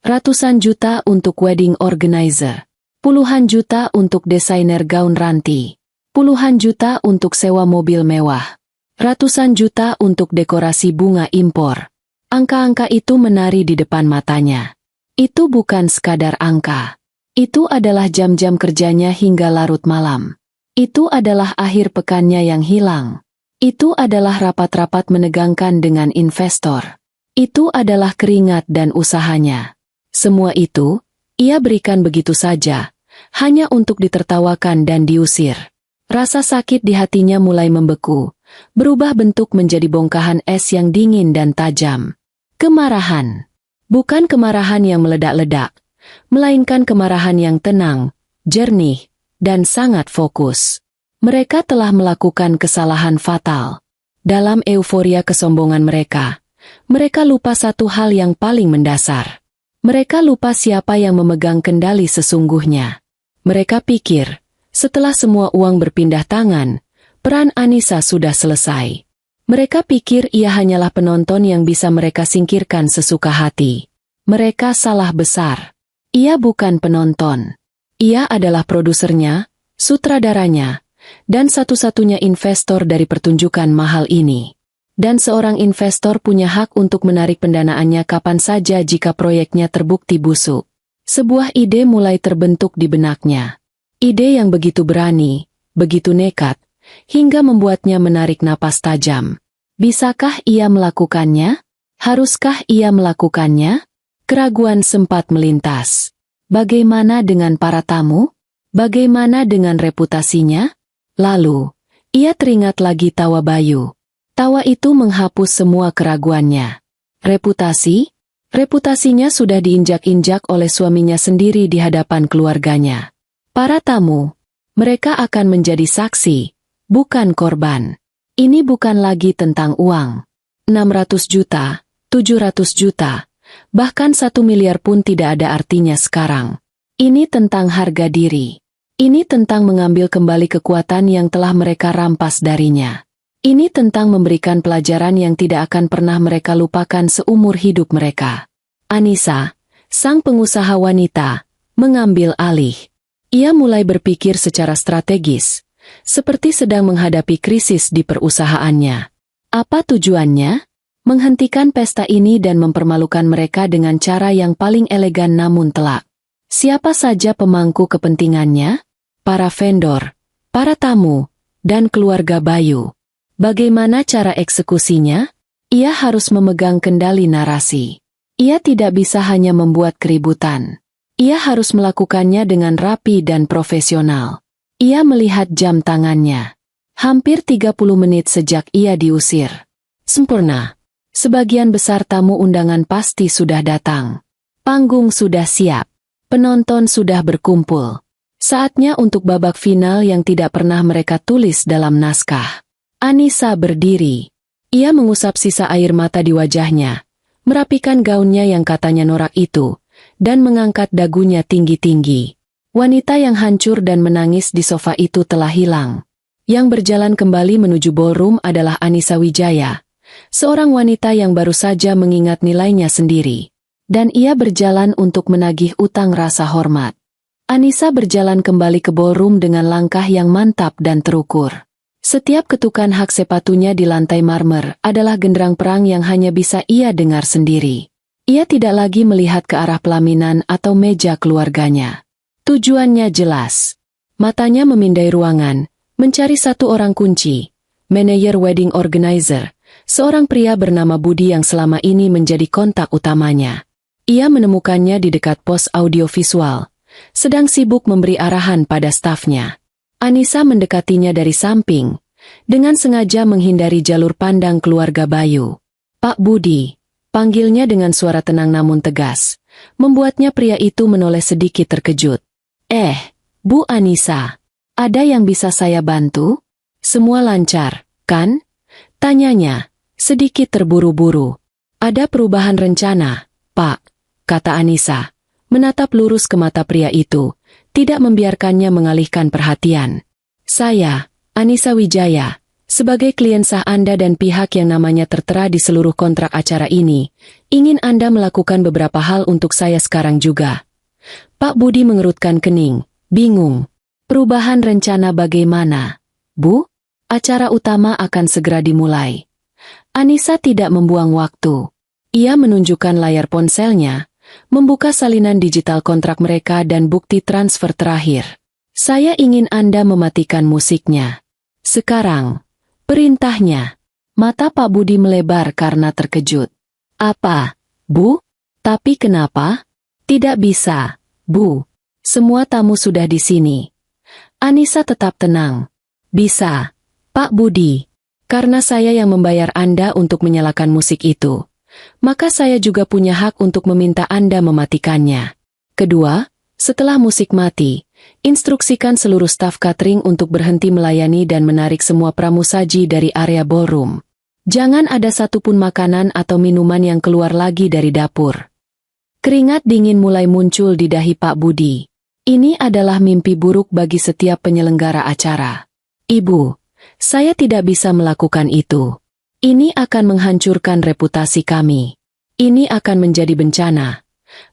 Ratusan juta untuk wedding organizer, puluhan juta untuk desainer gaun Ranti, puluhan juta untuk sewa mobil mewah, ratusan juta untuk dekorasi bunga impor. Angka-angka itu menari di depan matanya. Itu bukan sekadar angka. Itu adalah jam-jam kerjanya hingga larut malam. Itu adalah akhir pekannya yang hilang. Itu adalah rapat-rapat menegangkan dengan investor. Itu adalah keringat dan usahanya. Semua itu, ia berikan begitu saja, hanya untuk ditertawakan dan diusir. Rasa sakit di hatinya mulai membeku, berubah bentuk menjadi bongkahan es yang dingin dan tajam. Kemarahan. Bukan kemarahan yang meledak-ledak, melainkan kemarahan yang tenang, jernih, dan sangat fokus. Mereka telah melakukan kesalahan fatal. Dalam euforia kesombongan mereka lupa satu hal yang paling mendasar. Mereka lupa siapa yang memegang kendali sesungguhnya. Mereka pikir, setelah semua uang berpindah tangan, peran Anissa sudah selesai. Mereka pikir ia hanyalah penonton yang bisa mereka singkirkan sesuka hati. Mereka salah besar. Ia bukan penonton. Ia adalah produsernya, sutradaranya, dan satu-satunya investor dari pertunjukan mahal ini. Dan seorang investor punya hak untuk menarik pendanaannya kapan saja jika proyeknya terbukti busuk. Sebuah ide mulai terbentuk di benaknya. Ide yang begitu berani, begitu nekat, hingga membuatnya menarik napas tajam. Bisakah ia melakukannya? Haruskah ia melakukannya? Keraguan sempat melintas. Bagaimana dengan para tamu? Bagaimana dengan reputasinya? Lalu, ia teringat lagi tawa Bayu. Tawa itu menghapus semua keraguannya. Reputasi? Reputasinya sudah diinjak-injak oleh suaminya sendiri di hadapan keluarganya. Para tamu, mereka akan menjadi saksi, bukan korban. Ini bukan lagi tentang uang. 600 juta, 700 juta, bahkan 1 miliar pun tidak ada artinya sekarang. Ini tentang harga diri. Ini tentang mengambil kembali kekuatan yang telah mereka rampas darinya. Ini tentang memberikan pelajaran yang tidak akan pernah mereka lupakan seumur hidup mereka. Anissa, sang pengusaha wanita, mengambil alih. Ia mulai berpikir secara strategis, seperti sedang menghadapi krisis di perusahaannya. Apa tujuannya? Menghentikan pesta ini dan mempermalukan mereka dengan cara yang paling elegan namun telak. Siapa saja pemangku kepentingannya? Para vendor, para tamu, dan keluarga Bayu. Bagaimana cara eksekusinya? Ia harus memegang kendali narasi. Ia tidak bisa hanya membuat keributan. Ia harus melakukannya dengan rapi dan profesional. Ia melihat jam tangannya. Hampir 30 menit sejak ia diusir. Sempurna. Sebagian besar tamu undangan pasti sudah datang. Panggung sudah siap. Penonton sudah berkumpul. Saatnya untuk babak final yang tidak pernah mereka tulis dalam naskah. Anissa berdiri. Ia mengusap sisa air mata di wajahnya, merapikan gaunnya yang katanya norak itu, dan mengangkat dagunya tinggi-tinggi. Wanita yang hancur dan menangis di sofa itu telah hilang. Yang berjalan kembali menuju ballroom adalah Anissa Wijaya, seorang wanita yang baru saja mengingat nilainya sendiri. Dan ia berjalan untuk menagih utang rasa hormat. Anissa berjalan kembali ke ballroom dengan langkah yang mantap dan terukur. Setiap ketukan hak sepatunya di lantai marmer adalah genderang perang yang hanya bisa ia dengar sendiri. Ia tidak lagi melihat ke arah pelaminan atau meja keluarganya. Tujuannya jelas. Matanya memindai ruangan, mencari satu orang kunci, manajer wedding organizer, seorang pria bernama Budi yang selama ini menjadi kontak utamanya. Ia menemukannya di dekat pos audiovisual, sedang sibuk memberi arahan pada stafnya. Anissa mendekatinya dari samping, dengan sengaja menghindari jalur pandang keluarga Bayu. Pak Budi, panggilnya dengan suara tenang namun tegas, membuatnya pria itu menoleh sedikit terkejut. Bu Anissa, ada yang bisa saya bantu? Semua lancar, kan? Tanyanya, sedikit terburu-buru. Ada perubahan rencana, Pak, kata Anissa, menatap lurus ke mata pria itu, tidak membiarkannya mengalihkan perhatian. Saya, Anissa Wijaya, sebagai klien sah Anda dan pihak yang namanya tertera di seluruh kontrak acara ini, ingin Anda melakukan beberapa hal untuk saya sekarang juga. Pak Budi mengerutkan kening, bingung. Perubahan rencana bagaimana? Bu, acara utama akan segera dimulai. Anissa tidak membuang waktu. Ia menunjukkan layar ponselnya, membuka salinan digital kontrak mereka dan bukti transfer terakhir. Saya ingin Anda mematikan musiknya. Sekarang, perintahnya. Mata Pak Budi melebar karena terkejut. Apa, Bu? Tapi kenapa? Tidak bisa, Bu. Semua tamu sudah di sini. Anissa tetap tenang. Bisa, Pak Budi. Karena saya yang membayar Anda untuk menyalakan musik itu, maka saya juga punya hak untuk meminta Anda mematikannya. Kedua, setelah musik mati, instruksikan seluruh staf catering untuk berhenti melayani dan menarik semua pramusaji dari area ballroom. Jangan ada satupun makanan atau minuman yang keluar lagi dari dapur. Keringat dingin mulai muncul di dahi Pak Budi. Ini adalah mimpi buruk bagi setiap penyelenggara acara. Ibu, saya tidak bisa melakukan itu. Ini akan menghancurkan reputasi kami. Ini akan menjadi bencana.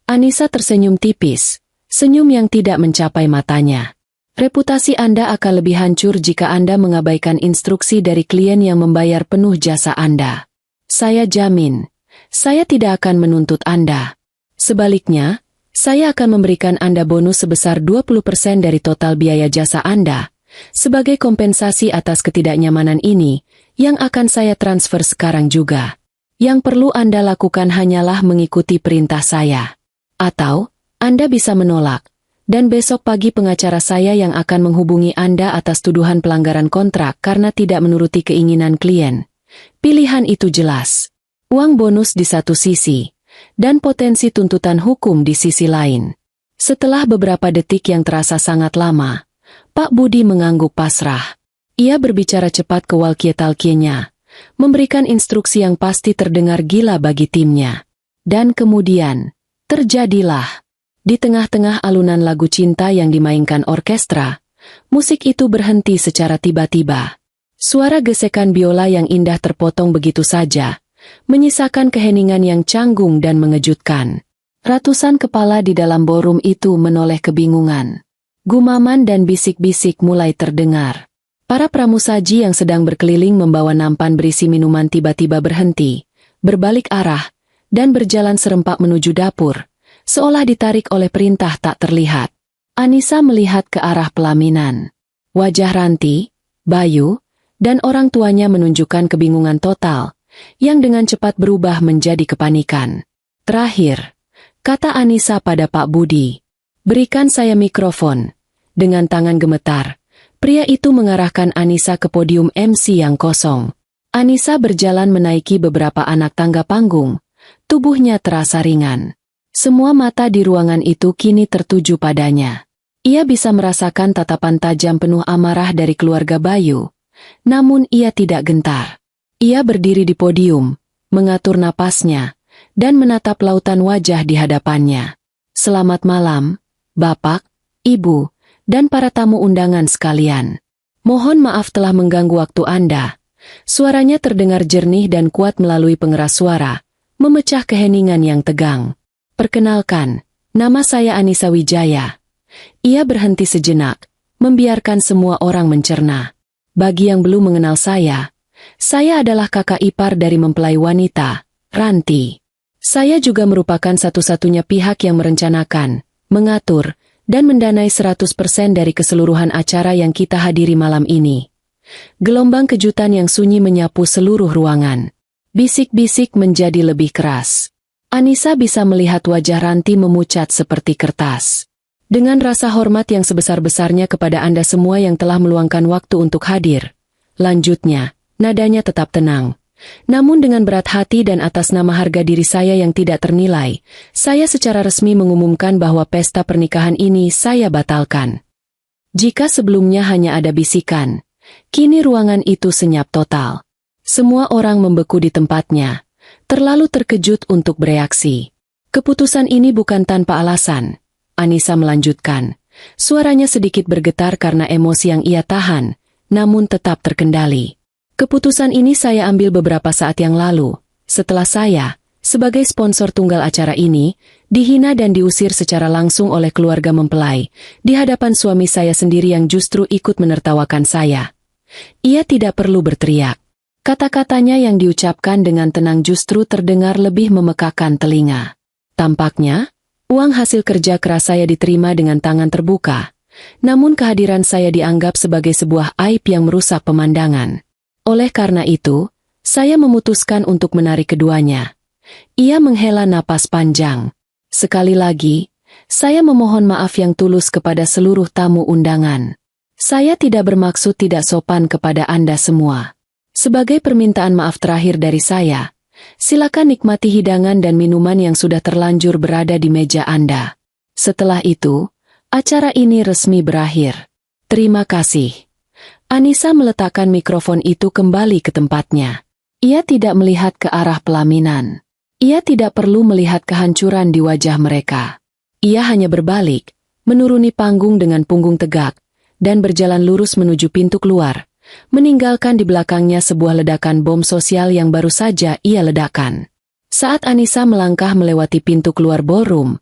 Anissa tersenyum tipis, senyum yang tidak mencapai matanya. Reputasi Anda akan lebih hancur jika Anda mengabaikan instruksi dari klien yang membayar penuh jasa Anda. Saya jamin, saya tidak akan menuntut Anda. Sebaliknya, saya akan memberikan Anda bonus sebesar 20% dari total biaya jasa Anda, sebagai kompensasi atas ketidaknyamanan ini, yang akan saya transfer sekarang juga. Yang perlu Anda lakukan hanyalah mengikuti perintah saya. Atau, Anda bisa menolak, dan besok pagi pengacara saya yang akan menghubungi Anda atas tuduhan pelanggaran kontrak karena tidak menuruti keinginan klien. Pilihan itu jelas. Uang bonus di satu sisi, dan potensi tuntutan hukum di sisi lain. Setelah beberapa detik yang terasa sangat lama, Pak Budi mengangguk pasrah. Ia berbicara cepat ke walkie-talkie-nya, memberikan instruksi yang pasti terdengar gila bagi timnya. Dan kemudian, terjadilah. Di tengah-tengah alunan lagu cinta yang dimainkan orkestra, musik itu berhenti secara tiba-tiba. Suara gesekan biola yang indah terpotong begitu saja, menyisakan keheningan yang canggung dan mengejutkan. Ratusan kepala di dalam ballroom itu menoleh kebingungan. Gumaman dan bisik-bisik mulai terdengar. Para pramusaji yang sedang berkeliling membawa nampan berisi minuman tiba-tiba berhenti, berbalik arah, dan berjalan serempak menuju dapur, seolah ditarik oleh perintah tak terlihat. Anissa melihat ke arah pelaminan. Wajah Ranti, Bayu, dan orang tuanya menunjukkan kebingungan total, yang dengan cepat berubah menjadi kepanikan. Terakhir, kata Anissa pada Pak Budi, "Berikan saya mikrofon." Dengan tangan gemetar, pria itu mengarahkan Anissa ke podium MC yang kosong. Anissa berjalan menaiki beberapa anak tangga panggung, tubuhnya terasa ringan. Semua mata di ruangan itu kini tertuju padanya. Ia bisa merasakan tatapan tajam penuh amarah dari keluarga Bayu, namun ia tidak gentar. Ia berdiri di podium, mengatur napasnya, dan menatap lautan wajah di hadapannya. "Selamat malam, Bapak, Ibu, dan para tamu undangan sekalian. Mohon maaf telah mengganggu waktu Anda." Suaranya terdengar jernih dan kuat melalui pengeras suara, memecah keheningan yang tegang. "Perkenalkan, nama saya Anissa Wijaya." Ia berhenti sejenak, membiarkan semua orang mencerna. "Bagi yang belum mengenal saya adalah kakak ipar dari mempelai wanita, Ranti. Saya juga merupakan satu-satunya pihak yang merencanakan, mengatur, dan mendanai 100% dari keseluruhan acara yang kita hadiri malam ini." Gelombang kejutan yang sunyi menyapu seluruh ruangan. Bisik-bisik menjadi lebih keras. Anissa bisa melihat wajah Ranti memucat seperti kertas. "Dengan rasa hormat yang sebesar-besarnya kepada Anda semua yang telah meluangkan waktu untuk hadir." Lanjutnya, nadanya tetap tenang. "Namun dengan berat hati dan atas nama harga diri saya yang tidak ternilai, saya secara resmi mengumumkan bahwa pesta pernikahan ini saya batalkan." Jika sebelumnya hanya ada bisikan, kini ruangan itu senyap total. Semua orang membeku di tempatnya, terlalu terkejut untuk bereaksi. "Keputusan ini bukan tanpa alasan," Anissa melanjutkan. Suaranya sedikit bergetar karena emosi yang ia tahan, namun tetap terkendali. "Keputusan ini saya ambil beberapa saat yang lalu, setelah saya, sebagai sponsor tunggal acara ini, dihina dan diusir secara langsung oleh keluarga mempelai, di hadapan suami saya sendiri yang justru ikut menertawakan saya." Ia tidak perlu berteriak. Kata-katanya yang diucapkan dengan tenang justru terdengar lebih memekakan telinga. "Tampaknya, uang hasil kerja keras saya diterima dengan tangan terbuka, namun kehadiran saya dianggap sebagai sebuah aib yang merusak pemandangan. Oleh karena itu, saya memutuskan untuk menarik keduanya." Ia menghela napas panjang. "Sekali lagi, saya memohon maaf yang tulus kepada seluruh tamu undangan. Saya tidak bermaksud tidak sopan kepada Anda semua. Sebagai permintaan maaf terakhir dari saya, silakan nikmati hidangan dan minuman yang sudah terlanjur berada di meja Anda. Setelah itu, acara ini resmi berakhir. Terima kasih." Anissa meletakkan mikrofon itu kembali ke tempatnya. Ia tidak melihat ke arah pelaminan. Ia tidak perlu melihat kehancuran di wajah mereka. Ia hanya berbalik, menuruni panggung dengan punggung tegak, dan berjalan lurus menuju pintu keluar, meninggalkan di belakangnya sebuah ledakan bom sosial yang baru saja ia ledakan. Saat Anissa melangkah melewati pintu keluar ballroom,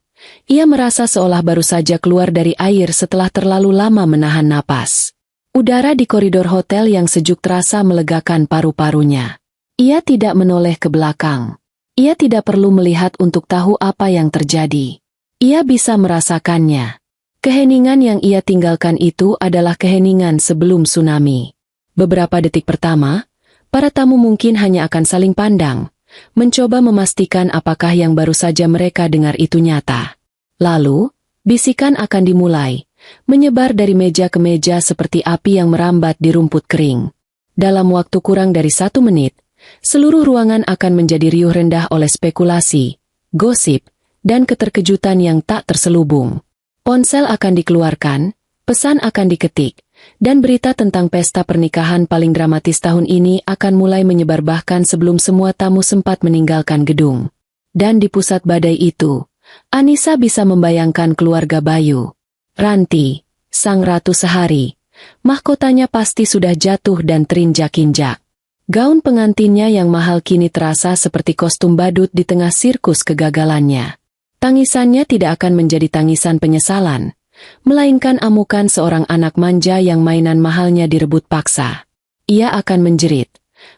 ia merasa seolah baru saja keluar dari air setelah terlalu lama menahan napas. Udara di koridor hotel yang sejuk terasa melegakan paru-parunya. Ia tidak menoleh ke belakang. Ia tidak perlu melihat untuk tahu apa yang terjadi. Ia bisa merasakannya. Keheningan yang ia tinggalkan itu adalah keheningan sebelum tsunami. Beberapa detik pertama, para tamu mungkin hanya akan saling pandang, mencoba memastikan apakah yang baru saja mereka dengar itu nyata. Lalu, bisikan akan dimulai, menyebar dari meja ke meja seperti api yang merambat di rumput kering. Dalam waktu kurang dari 1 menit, seluruh ruangan akan menjadi riuh rendah oleh spekulasi, gosip, dan keterkejutan yang tak terselubung. Ponsel akan dikeluarkan, pesan akan diketik, dan berita tentang pesta pernikahan paling dramatis tahun ini akan mulai menyebar bahkan sebelum semua tamu sempat meninggalkan gedung. Dan di pusat badai itu, Anissa bisa membayangkan keluarga Bayu. Ranti, sang ratu sehari, mahkotanya pasti sudah jatuh dan terinjak-injak. Gaun pengantinnya yang mahal kini terasa seperti kostum badut di tengah sirkus kegagalannya. Tangisannya tidak akan menjadi tangisan penyesalan, melainkan amukan seorang anak manja yang mainan mahalnya direbut paksa. Ia akan menjerit,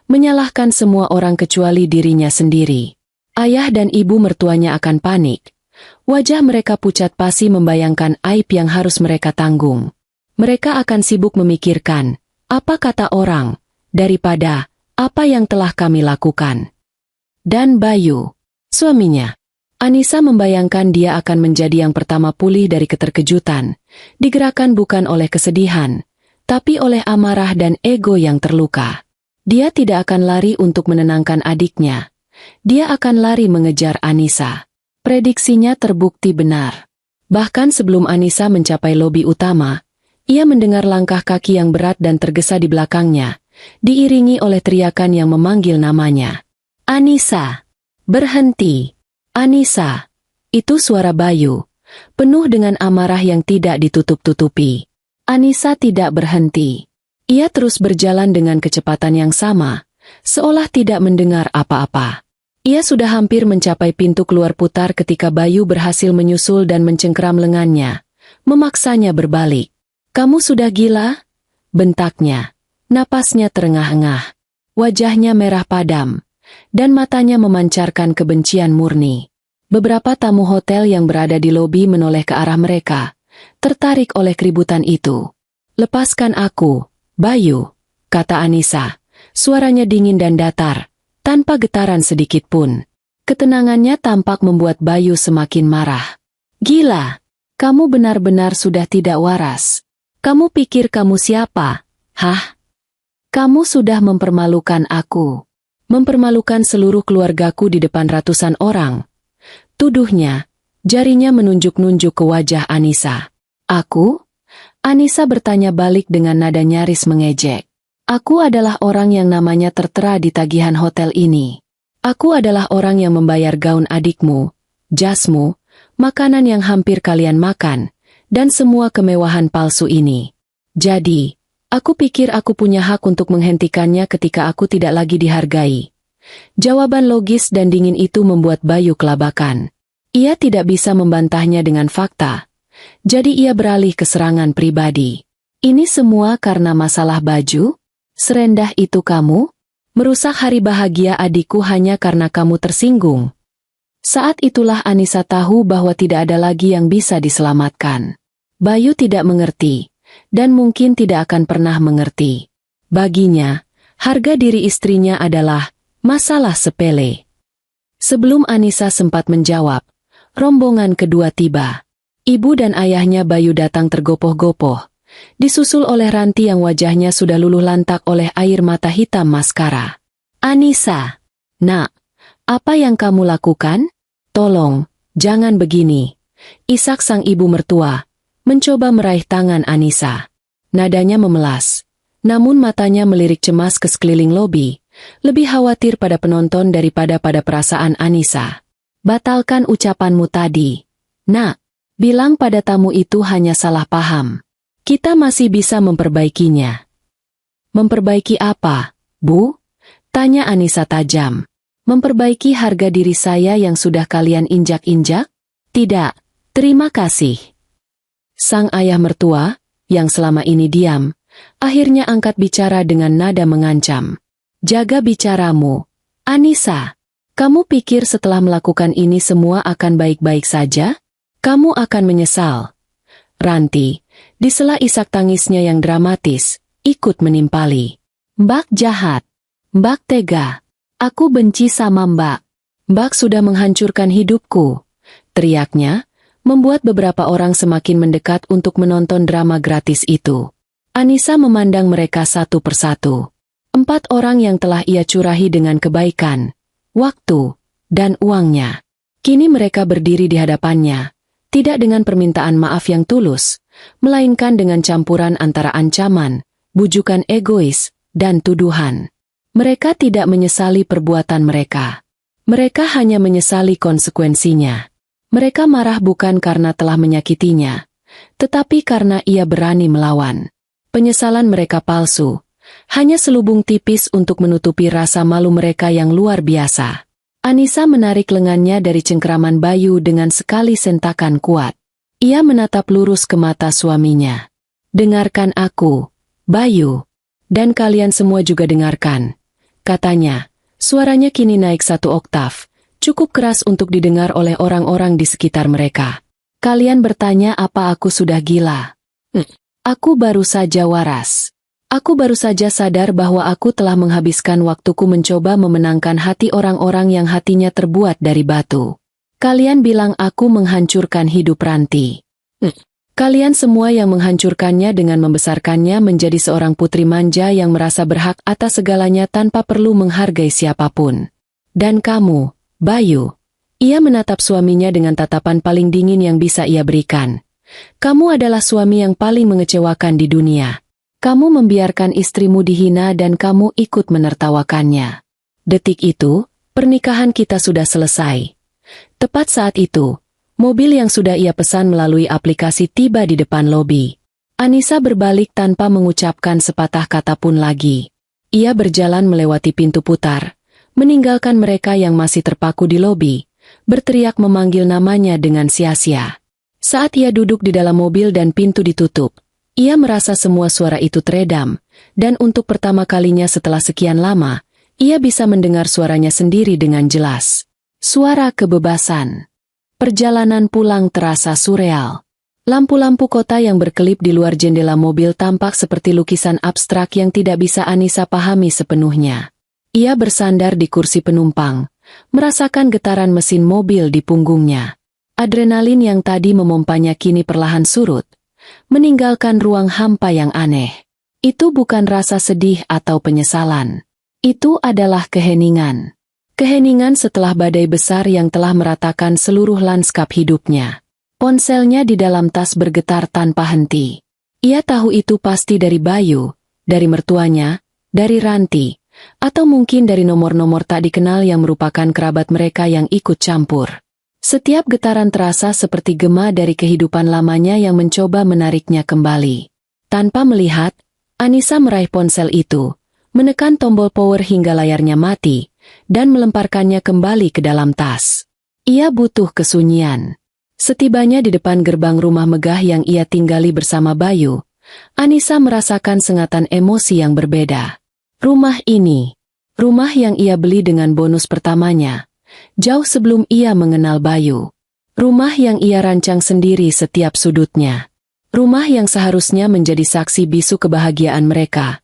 menyalahkan semua orang kecuali dirinya sendiri. Ayah dan ibu mertuanya akan panik. Wajah mereka pucat pasi membayangkan aib yang harus mereka tanggung. Mereka akan sibuk memikirkan, apa kata orang, daripada apa yang telah kami lakukan. Dan Bayu, suaminya. Anissa membayangkan dia akan menjadi yang pertama pulih dari keterkejutan, digerakkan bukan oleh kesedihan, tapi oleh amarah dan ego yang terluka. Dia tidak akan lari untuk menenangkan adiknya. Dia akan lari mengejar Anissa. Prediksinya terbukti benar. Bahkan sebelum Anissa mencapai lobi utama, ia mendengar langkah kaki yang berat dan tergesa di belakangnya, diiringi oleh teriakan yang memanggil namanya. Anissa! Berhenti! Anissa! Itu suara Bayu, penuh dengan amarah yang tidak ditutup-tutupi. Anissa tidak berhenti. Ia terus berjalan dengan kecepatan yang sama, seolah tidak mendengar apa-apa. Ia sudah hampir mencapai pintu keluar putar ketika Bayu berhasil menyusul dan mencengkeram lengannya, memaksanya berbalik. "Kamu sudah gila?" bentaknya. Napasnya terengah-engah. Wajahnya merah padam, dan matanya memancarkan kebencian murni. Beberapa tamu hotel yang berada di lobi menoleh ke arah mereka, tertarik oleh keributan itu. "Lepaskan aku, Bayu," kata Anissa. Suaranya dingin dan datar, tanpa getaran sedikit pun. Ketenangannya tampak membuat Bayu semakin marah. "Gila, kamu benar-benar sudah tidak waras. Kamu pikir kamu siapa? Hah? Kamu sudah mempermalukan aku. Mempermalukan seluruh keluargaku di depan ratusan orang." Tuduhnya, jarinya menunjuk-nunjuk ke wajah Anissa. "Aku?" Anissa bertanya balik dengan nada nyaris mengejek. "Aku adalah orang yang namanya tertera di tagihan hotel ini. Aku adalah orang yang membayar gaun adikmu, jasmu, makanan yang hampir kalian makan, dan semua kemewahan palsu ini. Jadi, aku pikir aku punya hak untuk menghentikannya ketika aku tidak lagi dihargai." Jawaban logis dan dingin itu membuat Bayu kelabakan. Ia tidak bisa membantahnya dengan fakta. Jadi ia beralih ke serangan pribadi. "Ini semua karena masalah baju? Serendah itu kamu? Merusak hari bahagia adikku hanya karena kamu tersinggung?" Saat itulah Anissa tahu bahwa tidak ada lagi yang bisa diselamatkan. Bayu tidak mengerti, dan mungkin tidak akan pernah mengerti. Baginya, harga diri istrinya adalah masalah sepele. Sebelum Anissa sempat menjawab, rombongan kedua tiba. Ibu dan ayahnya Bayu datang tergopoh-gopoh, disusul oleh Ranti yang wajahnya sudah luluh lantak oleh air mata hitam maskara. "Anissa, nak, apa yang kamu lakukan? Tolong, jangan begini." Ishak sang ibu mertua mencoba meraih tangan Anissa. Nadanya memelas, namun matanya melirik cemas ke sekeliling lobi, lebih khawatir pada penonton daripada pada perasaan Anissa. "Batalkan ucapanmu tadi. Nak, bilang pada tamu itu hanya salah paham. Kita masih bisa memperbaikinya." "Memperbaiki apa, Bu?" tanya Anissa tajam. "Memperbaiki harga diri saya yang sudah kalian injak-injak? Tidak, terima kasih." Sang ayah mertua, yang selama ini diam, akhirnya angkat bicara dengan nada mengancam. "Jaga bicaramu, Anissa. Kamu pikir setelah melakukan ini semua akan baik-baik saja? Kamu akan menyesal." Ranti, di sela isak tangisnya yang dramatis, ikut menimpali. "Mbak jahat. Mbak tega. Aku benci sama Mbak. Mbak sudah menghancurkan hidupku," teriaknya, membuat beberapa orang semakin mendekat untuk menonton drama gratis itu. Anissa memandang mereka satu persatu. 4 orang yang telah ia curahi dengan kebaikan, waktu, dan uangnya. Kini mereka berdiri di hadapannya, tidak dengan permintaan maaf yang tulus, melainkan dengan campuran antara ancaman, bujukan egois, dan tuduhan. Mereka tidak menyesali perbuatan mereka. Mereka hanya menyesali konsekuensinya. Mereka marah bukan karena telah menyakitinya, tetapi karena ia berani melawan. Penyesalan mereka palsu, hanya selubung tipis untuk menutupi rasa malu mereka yang luar biasa. Anissa menarik lengannya dari cengkeraman Bayu dengan sekali sentakan kuat. Ia menatap lurus ke mata suaminya. "Dengarkan aku, Bayu. Dan kalian semua juga dengarkan," katanya. Suaranya kini naik 1 oktav. Cukup keras untuk didengar oleh orang-orang di sekitar mereka. "Kalian bertanya apa aku sudah gila? Aku baru saja waras. Aku baru saja sadar bahwa aku telah menghabiskan waktuku mencoba memenangkan hati orang-orang yang hatinya terbuat dari batu. Kalian bilang aku menghancurkan hidup Ranti. Kalian semua yang menghancurkannya dengan membesarkannya menjadi seorang putri manja yang merasa berhak atas segalanya tanpa perlu menghargai siapapun. Dan kamu, Bayu." Ia menatap suaminya dengan tatapan paling dingin yang bisa ia berikan. "Kamu adalah suami yang paling mengecewakan di dunia. Kamu membiarkan istrimu dihina dan kamu ikut menertawakannya. Detik itu, pernikahan kita sudah selesai." Tepat saat itu, mobil yang sudah ia pesan melalui aplikasi tiba di depan lobi. Anissa berbalik tanpa mengucapkan sepatah kata pun lagi. Ia berjalan melewati pintu putar, meninggalkan mereka yang masih terpaku di lobi, berteriak memanggil namanya dengan sia-sia. Saat ia duduk di dalam mobil dan pintu ditutup, ia merasa semua suara itu teredam, dan untuk pertama kalinya setelah sekian lama, ia bisa mendengar suaranya sendiri dengan jelas. Suara kebebasan. Perjalanan pulang terasa surreal. Lampu-lampu kota yang berkelip di luar jendela mobil tampak seperti lukisan abstrak yang tidak bisa Anissa pahami sepenuhnya. Ia bersandar di kursi penumpang, merasakan getaran mesin mobil di punggungnya. Adrenalin yang tadi memompanya kini perlahan surut, meninggalkan ruang hampa yang aneh. Itu bukan rasa sedih atau penyesalan. Itu adalah keheningan. Keheningan setelah badai besar yang telah meratakan seluruh lanskap hidupnya. Ponselnya di dalam tas bergetar tanpa henti. Ia tahu itu pasti dari Bayu, dari mertuanya, dari Ranti, atau mungkin dari nomor-nomor tak dikenal yang merupakan kerabat mereka yang ikut campur. Setiap getaran terasa seperti gema dari kehidupan lamanya yang mencoba menariknya kembali. Tanpa melihat, Anissa meraih ponsel itu, menekan tombol power hingga layarnya mati, dan melemparkannya kembali ke dalam tas. Ia butuh kesunyian. Setibanya di depan gerbang rumah megah yang ia tinggali bersama Bayu, Anissa merasakan sengatan emosi yang berbeda. Rumah ini, rumah yang ia beli dengan bonus pertamanya, jauh sebelum ia mengenal Bayu. Rumah yang ia rancang sendiri setiap sudutnya. Rumah yang seharusnya menjadi saksi bisu kebahagiaan mereka,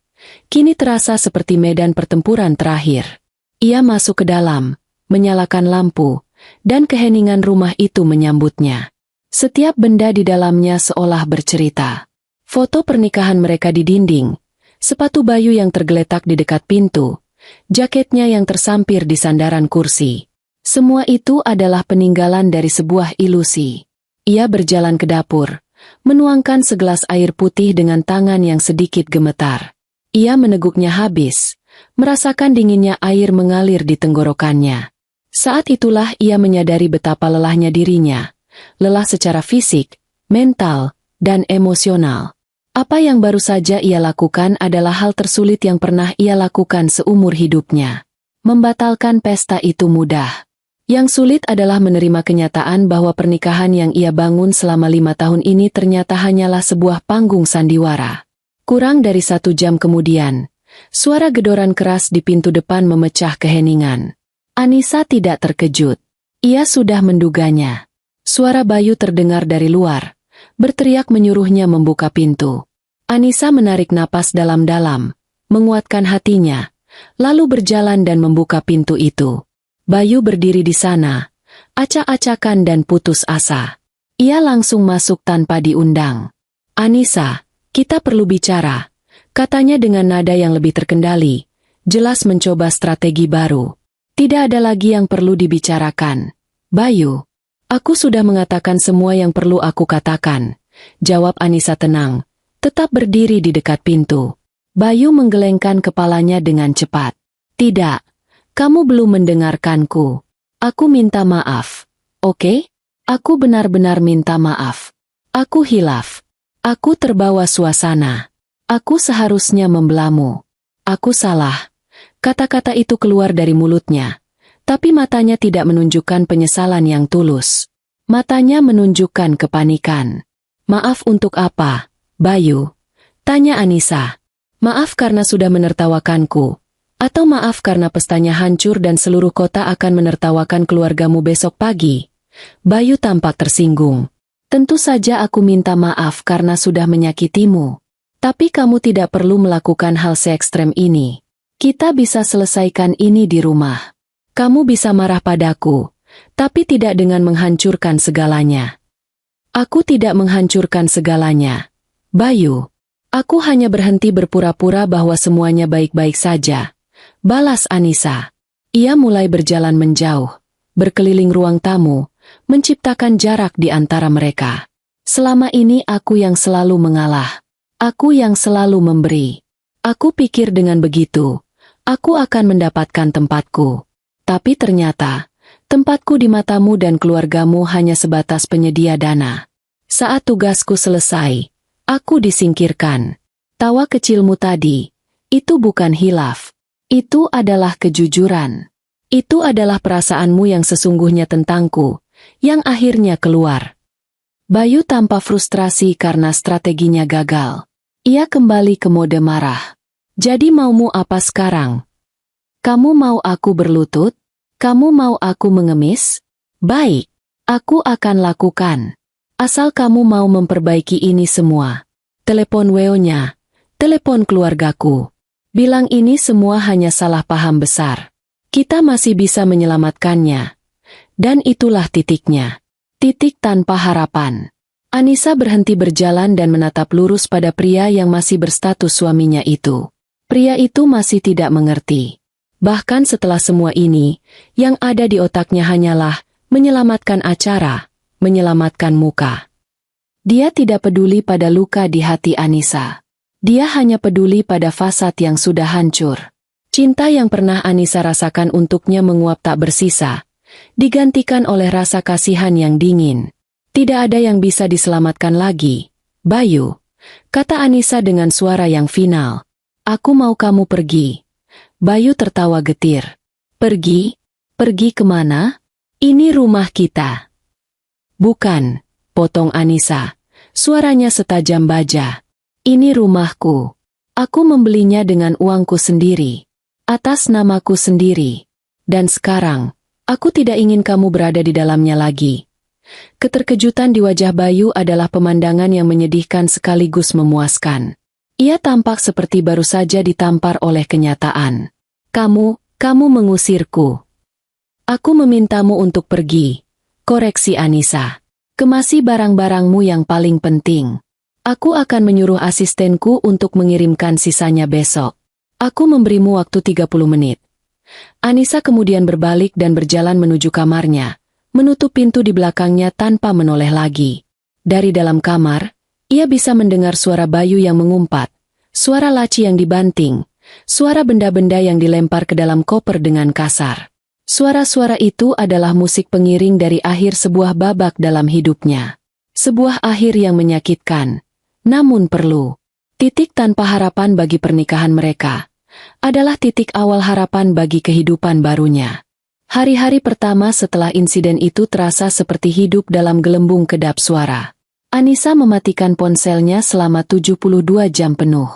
kini terasa seperti medan pertempuran terakhir. Ia masuk ke dalam, menyalakan lampu, dan keheningan rumah itu menyambutnya. Setiap benda di dalamnya seolah bercerita. Foto pernikahan mereka di dinding, sepatu Bayu yang tergeletak di dekat pintu, jaketnya yang tersampir di sandaran kursi. Semua itu adalah peninggalan dari sebuah ilusi. Ia berjalan ke dapur, menuangkan segelas air putih dengan tangan yang sedikit gemetar. Ia meneguknya habis, merasakan dinginnya air mengalir di tenggorokannya. Saat itulah ia menyadari betapa lelahnya dirinya, lelah secara fisik, mental, dan emosional. Apa yang baru saja ia lakukan adalah hal tersulit yang pernah ia lakukan seumur hidupnya. Membatalkan pesta itu mudah. Yang sulit adalah menerima kenyataan bahwa pernikahan yang ia bangun selama 5 tahun ini ternyata hanyalah sebuah panggung sandiwara. Kurang dari 1 jam kemudian, suara gedoran keras di pintu depan memecah keheningan. Anissa tidak terkejut. Ia sudah menduganya. Suara Bayu terdengar dari luar, berteriak menyuruhnya membuka pintu. Anissa menarik napas dalam-dalam, menguatkan hatinya, lalu berjalan dan membuka pintu itu. Bayu berdiri di sana, acak-acakan dan putus asa. Ia langsung masuk tanpa diundang. "Anissa, kita perlu bicara," katanya dengan nada yang lebih terkendali, jelas mencoba strategi baru. "Tidak ada lagi yang perlu dibicarakan, Bayu. Aku sudah mengatakan semua yang perlu aku katakan," jawab Anissa tenang, tetap berdiri di dekat pintu. Bayu menggelengkan kepalanya dengan cepat. "Tidak, kamu belum mendengarkanku. Aku minta maaf, oke? Aku benar-benar minta maaf. Aku hilaf. Aku terbawa suasana. Aku seharusnya membelamu. Aku salah." Kata-kata itu keluar dari mulutnya, tapi matanya tidak menunjukkan penyesalan yang tulus. Matanya menunjukkan kepanikan. "Maaf untuk apa, Bayu?" tanya Anissa. "Maaf karena sudah menertawakanku, atau maaf karena pestanya hancur dan seluruh kota akan menertawakan keluargamu besok pagi?" Bayu tampak tersinggung. "Tentu saja aku minta maaf karena sudah menyakitimu. Tapi kamu tidak perlu melakukan hal se-ekstrem ini. Kita bisa selesaikan ini di rumah. Kamu bisa marah padaku, tapi tidak dengan menghancurkan segalanya." "Aku tidak menghancurkan segalanya, Bayu. Aku hanya berhenti berpura-pura bahwa semuanya baik-baik saja," balas Anissa. Ia mulai berjalan menjauh, berkeliling ruang tamu, menciptakan jarak di antara mereka. "Selama ini aku yang selalu mengalah. Aku yang selalu memberi. Aku pikir dengan begitu, aku akan mendapatkan tempatku. Tapi ternyata, tempatku di matamu dan keluargamu hanya sebatas penyedia dana. Saat tugasku selesai, aku disingkirkan. Tawa kecilmu tadi, itu bukan hilaf. Itu adalah kejujuran. Itu adalah perasaanmu yang sesungguhnya tentangku, yang akhirnya keluar." Bayu tampak frustrasi karena strateginya gagal. Ia kembali ke mode marah. "Jadi maumu apa sekarang? Kamu mau aku berlutut? Kamu mau aku mengemis? Baik, aku akan lakukan. Asal kamu mau memperbaiki ini semua. Telepon WO-nya, telepon keluargaku. Bilang ini semua hanya salah paham besar. Kita masih bisa menyelamatkannya. Dan itulah titiknya. Titik tanpa harapan." Anissa berhenti berjalan dan menatap lurus pada pria yang masih berstatus suaminya itu. Pria itu masih tidak mengerti. Bahkan setelah semua ini, yang ada di otaknya hanyalah menyelamatkan acara, menyelamatkan muka. Dia tidak peduli pada luka di hati Anissa. Dia hanya peduli pada fasad yang sudah hancur. Cinta yang pernah Anissa rasakan untuknya menguap tak bersisa, digantikan oleh rasa kasihan yang dingin. "Tidak ada yang bisa diselamatkan lagi, Bayu," kata Anissa dengan suara yang final. "Aku mau kamu pergi." Bayu tertawa getir. "Pergi? Pergi kemana? Ini rumah kita." "Bukan," potong Anissa. Suaranya setajam baja. "Ini rumahku. Aku membelinya dengan uangku sendiri. Atas namaku sendiri. Dan sekarang, aku tidak ingin kamu berada di dalamnya lagi." Keterkejutan di wajah Bayu adalah pemandangan yang menyedihkan sekaligus memuaskan. Ia tampak seperti baru saja ditampar oleh kenyataan. Kamu mengusirku. Aku memintamu untuk pergi," koreksi Anissa. "Kemasi barang-barangmu yang paling penting. Aku akan menyuruh asistenku untuk mengirimkan sisanya besok. Aku memberimu waktu 30 menit. Anissa kemudian berbalik dan berjalan menuju kamarnya, menutup pintu di belakangnya tanpa menoleh lagi. Dari dalam kamar, ia bisa mendengar suara Bayu yang mengumpat, suara laci yang dibanting, suara benda-benda yang dilempar ke dalam koper dengan kasar. Suara-suara itu adalah musik pengiring dari akhir sebuah babak dalam hidupnya. Sebuah akhir yang menyakitkan, namun perlu. Titik tanpa harapan bagi pernikahan mereka adalah titik awal harapan bagi kehidupan barunya. Hari-hari pertama setelah insiden itu terasa seperti hidup dalam gelembung kedap suara. Anissa mematikan ponselnya selama 72 jam penuh.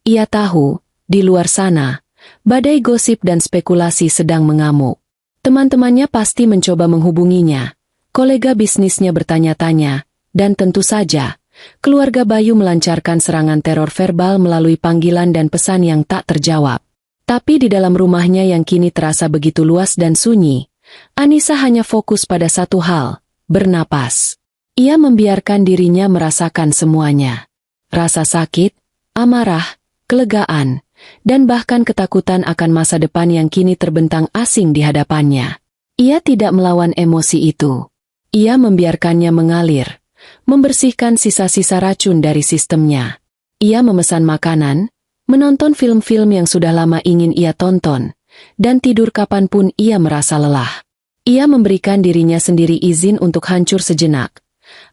Ia tahu, di luar sana, badai gosip dan spekulasi sedang mengamuk. Teman-temannya pasti mencoba menghubunginya, kolega bisnisnya bertanya-tanya, dan tentu saja, keluarga Bayu melancarkan serangan teror verbal melalui panggilan dan pesan yang tak terjawab. Tapi di dalam rumahnya yang kini terasa begitu luas dan sunyi, Anissa hanya fokus pada satu hal, bernapas. Ia membiarkan dirinya merasakan semuanya. Rasa sakit, amarah, kelegaan, dan bahkan ketakutan akan masa depan yang kini terbentang asing di hadapannya. Ia tidak melawan emosi itu. Ia membiarkannya mengalir, membersihkan sisa-sisa racun dari sistemnya. Ia memesan makanan, menonton film-film yang sudah lama ingin ia tonton, dan tidur kapanpun ia merasa lelah. Ia memberikan dirinya sendiri izin untuk hancur sejenak,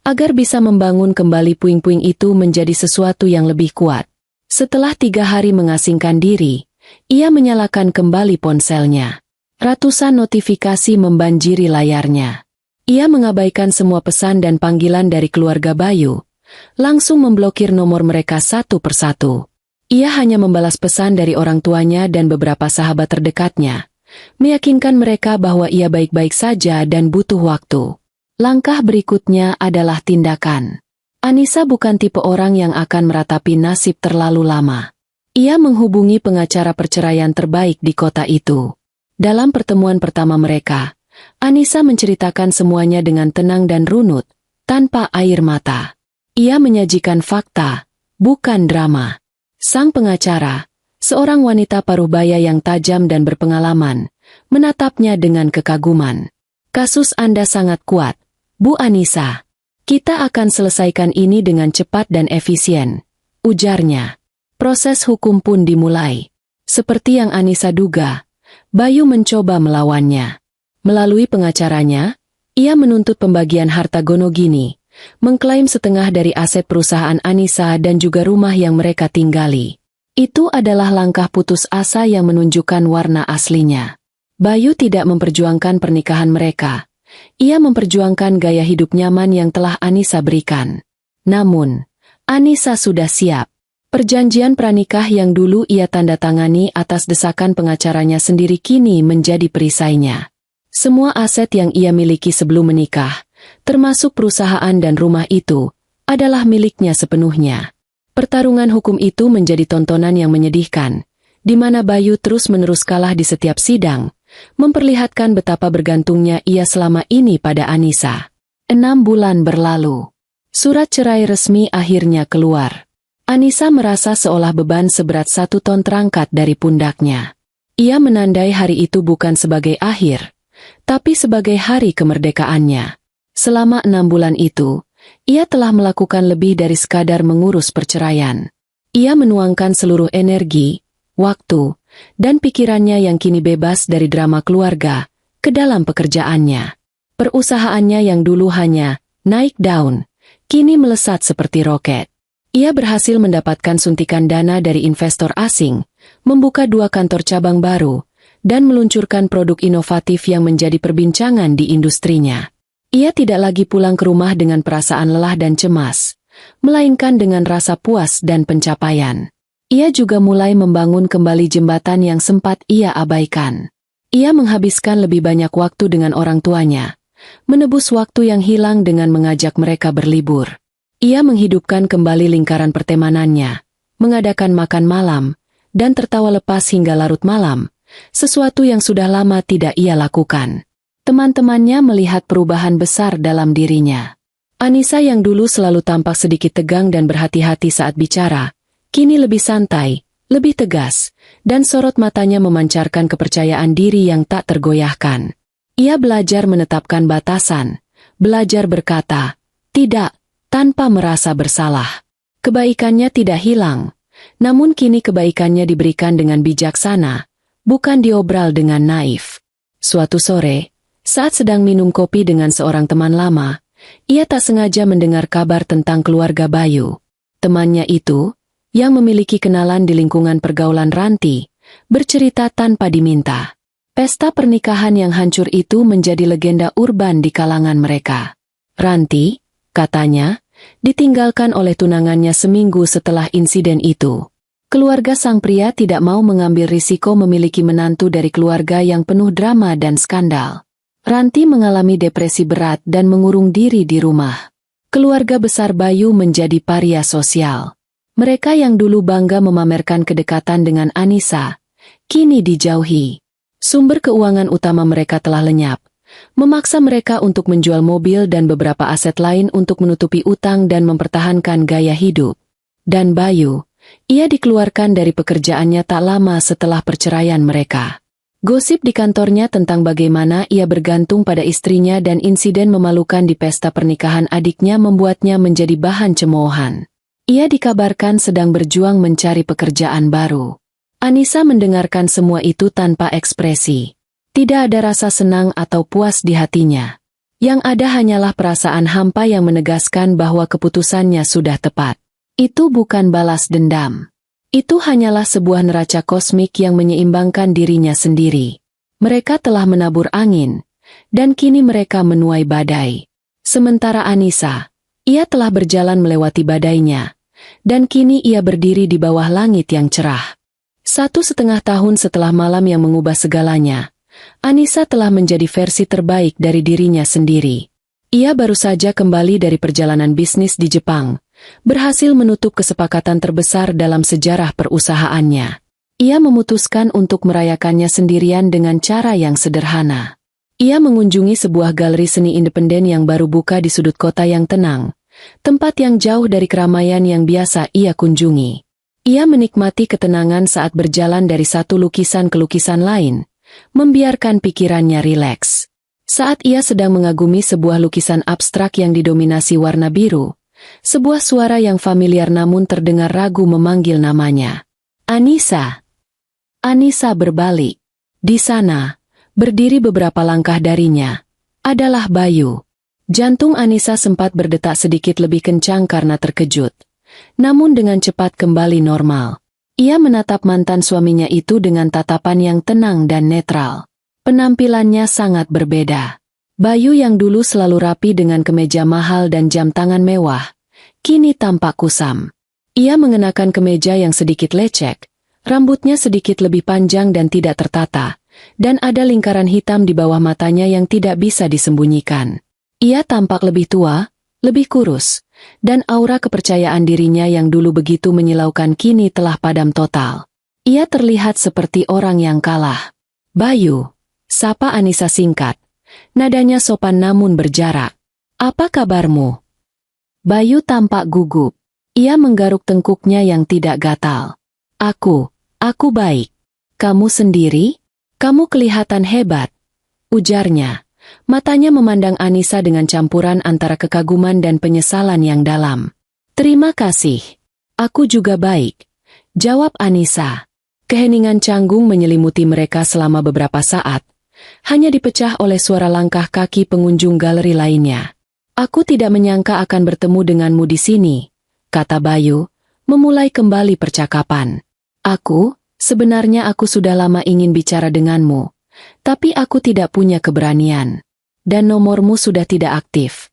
agar bisa membangun kembali puing-puing itu menjadi sesuatu yang lebih kuat. Setelah 3 hari mengasingkan diri, ia menyalakan kembali ponselnya. Ratusan notifikasi membanjiri layarnya. Ia mengabaikan semua pesan dan panggilan dari keluarga Bayu, langsung memblokir nomor mereka satu persatu. Ia hanya membalas pesan dari orang tuanya dan beberapa sahabat terdekatnya, meyakinkan mereka bahwa ia baik-baik saja dan butuh waktu. Langkah berikutnya adalah tindakan. Anissa bukan tipe orang yang akan meratapi nasib terlalu lama. Ia menghubungi pengacara perceraian terbaik di kota itu. Dalam pertemuan pertama mereka, Anissa menceritakan semuanya dengan tenang dan runut, tanpa air mata. Ia menyajikan fakta, bukan drama. Sang pengacara, seorang wanita paruh baya yang tajam dan berpengalaman, menatapnya dengan kekaguman. "Kasus Anda sangat kuat, Bu Anissa. Kita akan selesaikan ini dengan cepat dan efisien," ujarnya. Proses hukum pun dimulai. Seperti yang Anissa duga, Bayu mencoba melawannya. Melalui pengacaranya, ia menuntut pembagian harta Gonogini, mengklaim setengah dari aset perusahaan Anissa dan juga rumah yang mereka tinggali. Itu adalah langkah putus asa yang menunjukkan warna aslinya. Bayu tidak memperjuangkan pernikahan mereka. Ia memperjuangkan gaya hidup nyaman yang telah Anissa berikan. Namun, Anissa sudah siap. Perjanjian pranikah yang dulu ia tanda tangani atas desakan pengacaranya sendiri kini menjadi perisainya. Semua aset yang ia miliki sebelum menikah, termasuk perusahaan dan rumah itu, adalah miliknya sepenuhnya. Pertarungan hukum itu menjadi tontonan yang menyedihkan, di mana Bayu terus-menerus kalah di setiap sidang, memperlihatkan betapa bergantungnya ia selama ini pada Anissa. 6 bulan berlalu. Surat cerai resmi akhirnya keluar. Anissa merasa seolah beban seberat 1 ton terangkat dari pundaknya. Ia menandai hari itu bukan sebagai akhir, tapi sebagai hari kemerdekaannya. Selama 6 bulan itu, ia telah melakukan lebih dari sekadar mengurus perceraian. Ia menuangkan seluruh energi, waktu, dan pikirannya yang kini bebas dari drama keluarga, ke dalam pekerjaannya. Perusahaannya yang dulu hanya naik daun, kini melesat seperti roket. Ia berhasil mendapatkan suntikan dana dari investor asing, membuka 2 kantor cabang baru, dan meluncurkan produk inovatif yang menjadi perbincangan di industrinya. Ia tidak lagi pulang ke rumah dengan perasaan lelah dan cemas, melainkan dengan rasa puas dan pencapaian. Ia juga mulai membangun kembali jembatan yang sempat ia abaikan. Ia menghabiskan lebih banyak waktu dengan orang tuanya, menebus waktu yang hilang dengan mengajak mereka berlibur. Ia menghidupkan kembali lingkaran pertemanannya, mengadakan makan malam, dan tertawa lepas hingga larut malam, sesuatu yang sudah lama tidak ia lakukan. Teman-temannya melihat perubahan besar dalam dirinya. Anissa yang dulu selalu tampak sedikit tegang dan berhati-hati saat bicara, kini lebih santai, lebih tegas, dan sorot matanya memancarkan kepercayaan diri yang tak tergoyahkan. Ia belajar menetapkan batasan, belajar berkata, "Tidak," tanpa merasa bersalah. Kebaikannya tidak hilang, namun kini kebaikannya diberikan dengan bijaksana, bukan diobral dengan naif. Suatu sore, saat sedang minum kopi dengan seorang teman lama, ia tak sengaja mendengar kabar tentang keluarga Bayu. Temannya itu, yang memiliki kenalan di lingkungan pergaulan Ranti, bercerita tanpa diminta. Pesta pernikahan yang hancur itu menjadi legenda urban di kalangan mereka. Ranti, katanya, ditinggalkan oleh tunangannya seminggu setelah insiden itu. Keluarga sang pria tidak mau mengambil risiko memiliki menantu dari keluarga yang penuh drama dan skandal. Ranti mengalami depresi berat dan mengurung diri di rumah. Keluarga besar Bayu menjadi paria sosial. Mereka yang dulu bangga memamerkan kedekatan dengan Anissa, kini dijauhi. Sumber keuangan utama mereka telah lenyap, memaksa mereka untuk menjual mobil dan beberapa aset lain untuk menutupi utang dan mempertahankan gaya hidup. Dan Bayu, ia dikeluarkan dari pekerjaannya tak lama setelah perceraian mereka. Gosip di kantornya tentang bagaimana ia bergantung pada istrinya dan insiden memalukan di pesta pernikahan adiknya membuatnya menjadi bahan cemoohan. Ia dikabarkan sedang berjuang mencari pekerjaan baru. Anissa mendengarkan semua itu tanpa ekspresi. Tidak ada rasa senang atau puas di hatinya. Yang ada hanyalah perasaan hampa yang menegaskan bahwa keputusannya sudah tepat. Itu bukan balas dendam. Itu hanyalah sebuah neraca kosmik yang menyeimbangkan dirinya sendiri. Mereka telah menabur angin, dan kini mereka menuai badai. Sementara Anissa, ia telah berjalan melewati badainya, dan kini ia berdiri di bawah langit yang cerah. 1,5 tahun setelah malam yang mengubah segalanya, Anissa telah menjadi versi terbaik dari dirinya sendiri. Ia baru saja kembali dari perjalanan bisnis di Jepang, berhasil menutup kesepakatan terbesar dalam sejarah perusahaannya. Ia memutuskan untuk merayakannya sendirian dengan cara yang sederhana. Ia mengunjungi sebuah galeri seni independen yang baru buka di sudut kota yang tenang, tempat yang jauh dari keramaian yang biasa ia kunjungi. Ia menikmati ketenangan saat berjalan dari satu lukisan ke lukisan lain, membiarkan pikirannya rileks. Saat ia sedang mengagumi sebuah lukisan abstrak yang didominasi warna biru, sebuah suara yang familiar namun terdengar ragu memanggil namanya. Anissa. Anissa berbalik. Di sana, berdiri beberapa langkah darinya, adalah Bayu. Jantung Anissa sempat berdetak sedikit lebih kencang karena terkejut. Namun dengan cepat kembali normal. Ia menatap mantan suaminya itu dengan tatapan yang tenang dan netral. Penampilannya sangat berbeda. Bayu yang dulu selalu rapi dengan kemeja mahal dan jam tangan mewah, kini tampak kusam. Ia mengenakan kemeja yang sedikit lecek, rambutnya sedikit lebih panjang dan tidak tertata, dan ada lingkaran hitam di bawah matanya yang tidak bisa disembunyikan. Ia tampak lebih tua, lebih kurus, dan aura kepercayaan dirinya yang dulu begitu menyilaukan kini telah padam total. Ia terlihat seperti orang yang kalah. Bayu, sapa Anissa singkat. Nadanya sopan namun berjarak. Apa kabarmu? Bayu tampak gugup. Ia menggaruk tengkuknya yang tidak gatal. Aku baik. Kamu sendiri? Kamu kelihatan hebat, ujarnya. Matanya memandang Anissa dengan campuran antara kekaguman dan penyesalan yang dalam. Terima kasih. Aku juga baik, jawab Anissa. Keheningan canggung menyelimuti mereka selama beberapa saat, hanya dipecah oleh suara langkah kaki pengunjung galeri lainnya. Aku tidak menyangka akan bertemu denganmu di sini, kata Bayu, memulai kembali percakapan. Sebenarnya aku sudah lama ingin bicara denganmu, tapi aku tidak punya keberanian. Dan nomormu sudah tidak aktif.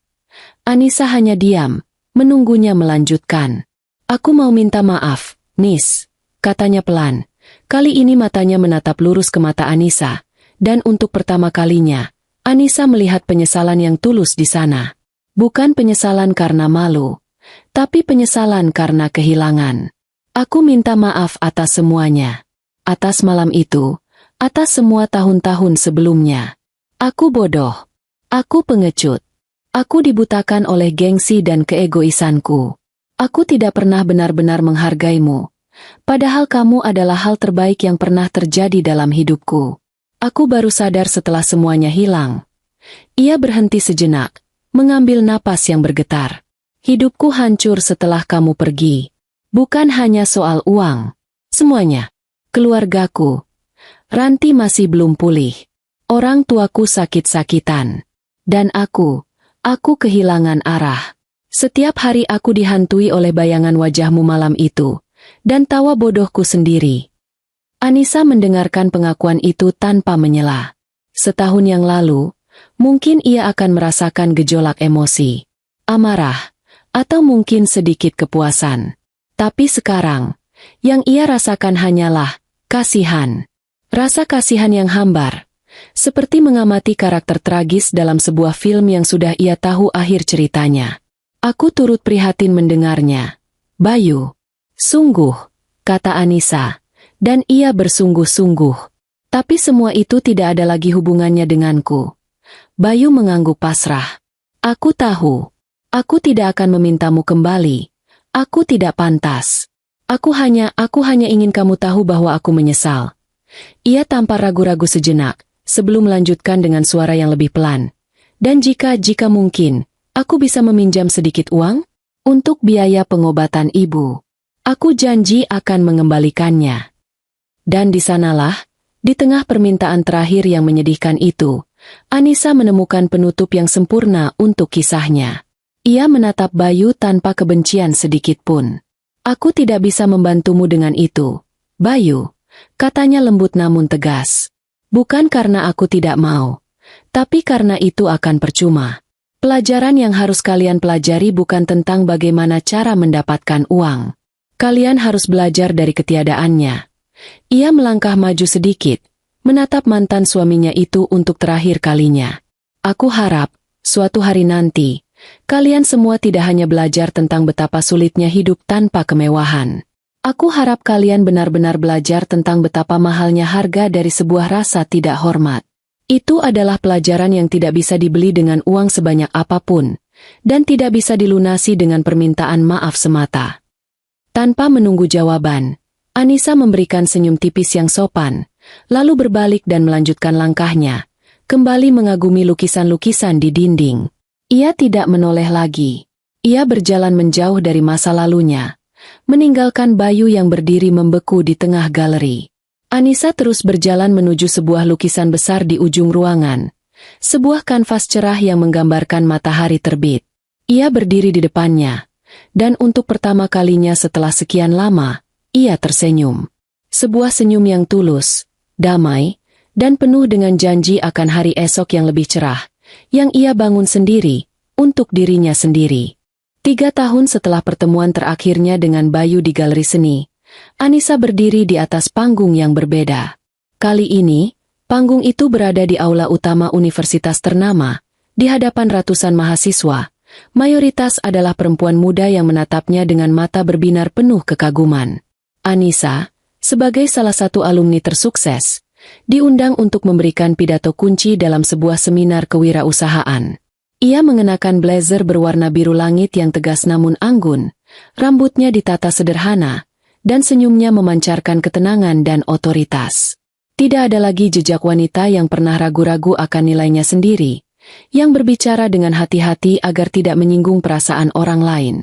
Anissa hanya diam, menunggunya melanjutkan. Aku mau minta maaf, Nis, katanya pelan. Kali ini matanya menatap lurus ke mata Anissa. Dan untuk pertama kalinya, Anissa melihat penyesalan yang tulus di sana. Bukan penyesalan karena malu, tapi penyesalan karena kehilangan. Aku minta maaf atas semuanya. Atas malam itu, atas semua tahun-tahun sebelumnya. Aku bodoh. Aku pengecut. Aku dibutakan oleh gengsi dan keegoisanku. Aku tidak pernah benar-benar menghargaimu. Padahal kamu adalah hal terbaik yang pernah terjadi dalam hidupku. Aku baru sadar setelah semuanya hilang. Ia berhenti sejenak, mengambil napas yang bergetar. Hidupku hancur setelah kamu pergi. Bukan hanya soal uang. Semuanya. Keluargaku. Ranti masih belum pulih. Orang tuaku sakit-sakitan. Dan aku kehilangan arah. Setiap hari aku dihantui oleh bayangan wajahmu malam itu, dan tawa bodohku sendiri. Anissa mendengarkan pengakuan itu tanpa menyela. Setahun yang lalu, mungkin ia akan merasakan gejolak emosi, amarah, atau mungkin sedikit kepuasan. Tapi sekarang, yang ia rasakan hanyalah kasihan. Rasa kasihan yang hambar, seperti mengamati karakter tragis dalam sebuah film yang sudah ia tahu akhir ceritanya. Aku turut prihatin mendengarnya. Bayu, sungguh, kata Anissa. Dan ia bersungguh-sungguh. Tapi semua itu tidak ada lagi hubungannya denganku. Bayu mengangguk pasrah. Aku tahu. Aku tidak akan memintamu kembali. Aku tidak pantas. Aku hanya ingin kamu tahu bahwa aku menyesal. Ia tanpa ragu-ragu sejenak, sebelum melanjutkan dengan suara yang lebih pelan. Dan jika mungkin, aku bisa meminjam sedikit uang? Untuk biaya pengobatan ibu. Aku janji akan mengembalikannya. Dan di sanalah, di tengah permintaan terakhir yang menyedihkan itu, Anissa menemukan penutup yang sempurna untuk kisahnya. Ia menatap Bayu tanpa kebencian sedikit pun. Aku tidak bisa membantumu dengan itu, Bayu, katanya lembut namun tegas. Bukan karena aku tidak mau, tapi karena itu akan percuma. Pelajaran yang harus kalian pelajari bukan tentang bagaimana cara mendapatkan uang. Kalian harus belajar dari ketiadaannya. Ia melangkah maju sedikit, menatap mantan suaminya itu untuk terakhir kalinya. Aku harap, suatu hari nanti, kalian semua tidak hanya belajar tentang betapa sulitnya hidup tanpa kemewahan. Aku harap kalian benar-benar belajar tentang betapa mahalnya harga dari sebuah rasa tidak hormat. Itu adalah pelajaran yang tidak bisa dibeli dengan uang sebanyak apapun, dan tidak bisa dilunasi dengan permintaan maaf semata. Tanpa menunggu jawaban, Anissa memberikan senyum tipis yang sopan, lalu berbalik dan melanjutkan langkahnya, kembali mengagumi lukisan-lukisan di dinding. Ia tidak menoleh lagi. Ia berjalan menjauh dari masa lalunya, meninggalkan Bayu yang berdiri membeku di tengah galeri. Anissa terus berjalan menuju sebuah lukisan besar di ujung ruangan, sebuah kanvas cerah yang menggambarkan matahari terbit. Ia berdiri di depannya, dan untuk pertama kalinya setelah sekian lama, ia tersenyum. Sebuah senyum yang tulus, damai, dan penuh dengan janji akan hari esok yang lebih cerah, yang ia bangun sendiri, untuk dirinya sendiri. 3 tahun setelah pertemuan terakhirnya dengan Bayu di galeri seni, Anissa berdiri di atas panggung yang berbeda. Kali ini, panggung itu berada di aula utama universitas ternama, di hadapan ratusan mahasiswa. Mayoritas adalah perempuan muda yang menatapnya dengan mata berbinar penuh kekaguman. Anissa, sebagai salah satu alumni tersukses, diundang untuk memberikan pidato kunci dalam sebuah seminar kewirausahaan. Ia mengenakan blazer berwarna biru langit yang tegas namun anggun, rambutnya ditata sederhana, dan senyumnya memancarkan ketenangan dan otoritas. Tidak ada lagi jejak wanita yang pernah ragu-ragu akan nilainya sendiri, yang berbicara dengan hati-hati agar tidak menyinggung perasaan orang lain.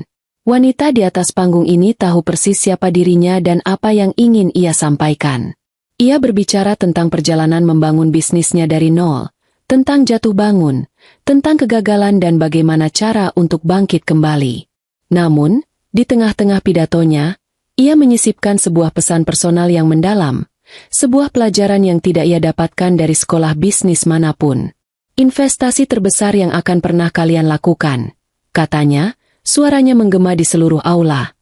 Wanita di atas panggung ini tahu persis siapa dirinya dan apa yang ingin ia sampaikan. Ia berbicara tentang perjalanan membangun bisnisnya dari nol, tentang jatuh bangun, tentang kegagalan dan bagaimana cara untuk bangkit kembali. Namun, di tengah-tengah pidatonya, ia menyisipkan sebuah pesan personal yang mendalam, sebuah pelajaran yang tidak ia dapatkan dari sekolah bisnis manapun. Investasi terbesar yang akan pernah kalian lakukan, katanya, suaranya menggema di seluruh aula.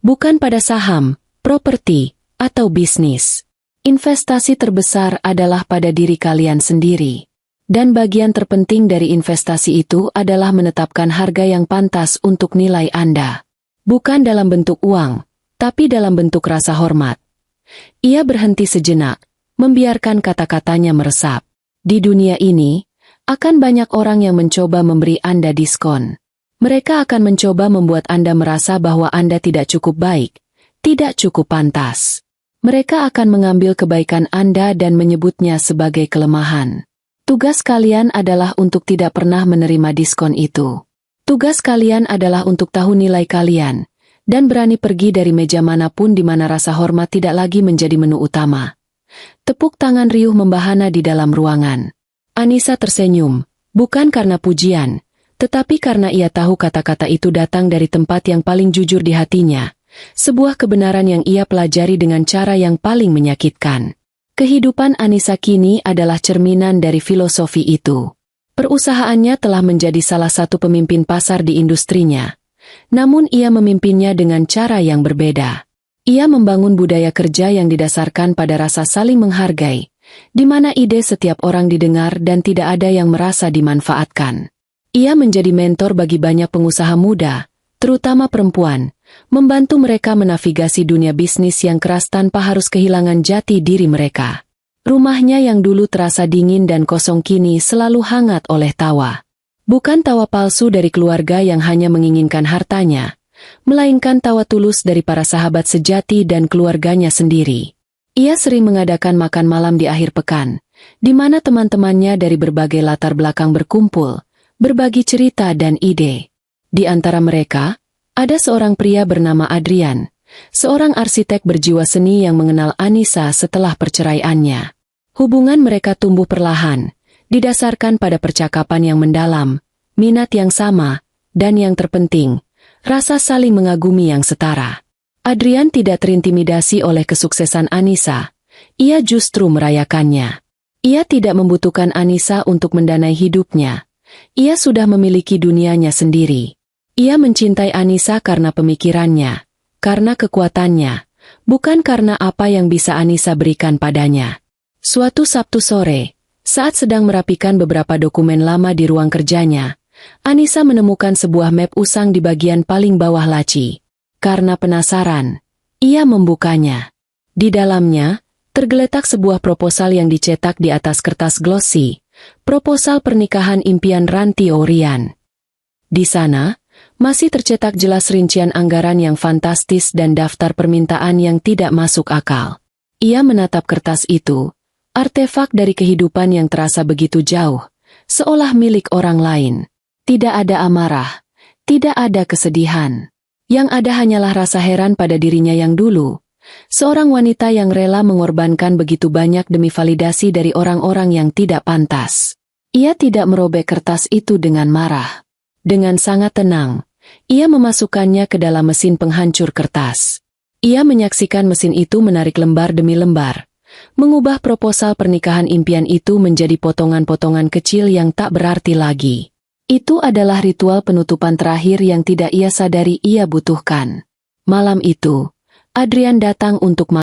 Bukan pada saham, properti, atau bisnis. Investasi terbesar adalah pada diri kalian sendiri. Dan bagian terpenting dari investasi itu adalah menetapkan harga yang pantas untuk nilai Anda. Bukan dalam bentuk uang, tapi dalam bentuk rasa hormat. Ia berhenti sejenak, membiarkan kata-katanya meresap. Di dunia ini, akan banyak orang yang mencoba memberi Anda diskon. Mereka akan mencoba membuat Anda merasa bahwa Anda tidak cukup baik, tidak cukup pantas. Mereka akan mengambil kebaikan Anda dan menyebutnya sebagai kelemahan. Tugas kalian adalah untuk tidak pernah menerima diskon itu. Tugas kalian adalah untuk tahu nilai kalian, dan berani pergi dari meja manapun di mana rasa hormat tidak lagi menjadi menu utama. Tepuk tangan riuh membahana di dalam ruangan. Anissa tersenyum, bukan karena pujian, tetapi karena ia tahu kata-kata itu datang dari tempat yang paling jujur di hatinya, sebuah kebenaran yang ia pelajari dengan cara yang paling menyakitkan. Kehidupan Anissa kini adalah cerminan dari filosofi itu. Perusahaannya telah menjadi salah satu pemimpin pasar di industrinya, namun ia memimpinnya dengan cara yang berbeda. Ia membangun budaya kerja yang didasarkan pada rasa saling menghargai, di mana ide setiap orang didengar dan tidak ada yang merasa dimanfaatkan. Ia menjadi mentor bagi banyak pengusaha muda, terutama perempuan, membantu mereka menavigasi dunia bisnis yang keras tanpa harus kehilangan jati diri mereka. Rumahnya yang dulu terasa dingin dan kosong kini selalu hangat oleh tawa. Bukan tawa palsu dari keluarga yang hanya menginginkan hartanya, melainkan tawa tulus dari para sahabat sejati dan keluarganya sendiri. Ia sering mengadakan makan malam di akhir pekan, di mana teman-temannya dari berbagai latar belakang berkumpul, berbagi cerita dan ide. Di antara mereka, ada seorang pria bernama Adrian, seorang arsitek berjiwa seni yang mengenal Anissa setelah perceraiannya. Hubungan mereka tumbuh perlahan, didasarkan pada percakapan yang mendalam, minat yang sama, dan yang terpenting, rasa saling mengagumi yang setara. Adrian tidak terintimidasi oleh kesuksesan Anissa, ia justru merayakannya. Ia tidak membutuhkan Anissa untuk mendanai hidupnya, ia sudah memiliki dunianya sendiri. Ia mencintai Anissa karena pemikirannya, karena kekuatannya, bukan karena apa yang bisa Anissa berikan padanya. Suatu Sabtu sore, saat sedang merapikan beberapa dokumen lama di ruang kerjanya, Anissa menemukan sebuah map usang di bagian paling bawah laci. Karena penasaran, ia membukanya. Di dalamnya, tergeletak sebuah proposal yang dicetak di atas kertas glossy, proposal pernikahan impian Ranti Orian. Di sana, masih tercetak jelas rincian anggaran yang fantastis dan daftar permintaan yang tidak masuk akal. Ia menatap kertas itu, artefak dari kehidupan yang terasa begitu jauh, seolah milik orang lain. Tidak ada amarah, tidak ada kesedihan. Yang ada hanyalah rasa heran pada dirinya yang dulu. Seorang wanita yang rela mengorbankan begitu banyak demi validasi dari orang-orang yang tidak pantas. Ia tidak merobek kertas itu dengan marah. Dengan sangat tenang, ia memasukkannya ke dalam mesin penghancur kertas. Ia menyaksikan mesin itu menarik lembar demi lembar, mengubah proposal pernikahan impian itu menjadi potongan-potongan kecil yang tak berarti lagi. Itu adalah ritual penutupan terakhir yang tidak ia sadari ia butuhkan. Malam itu, Adrian datang untuk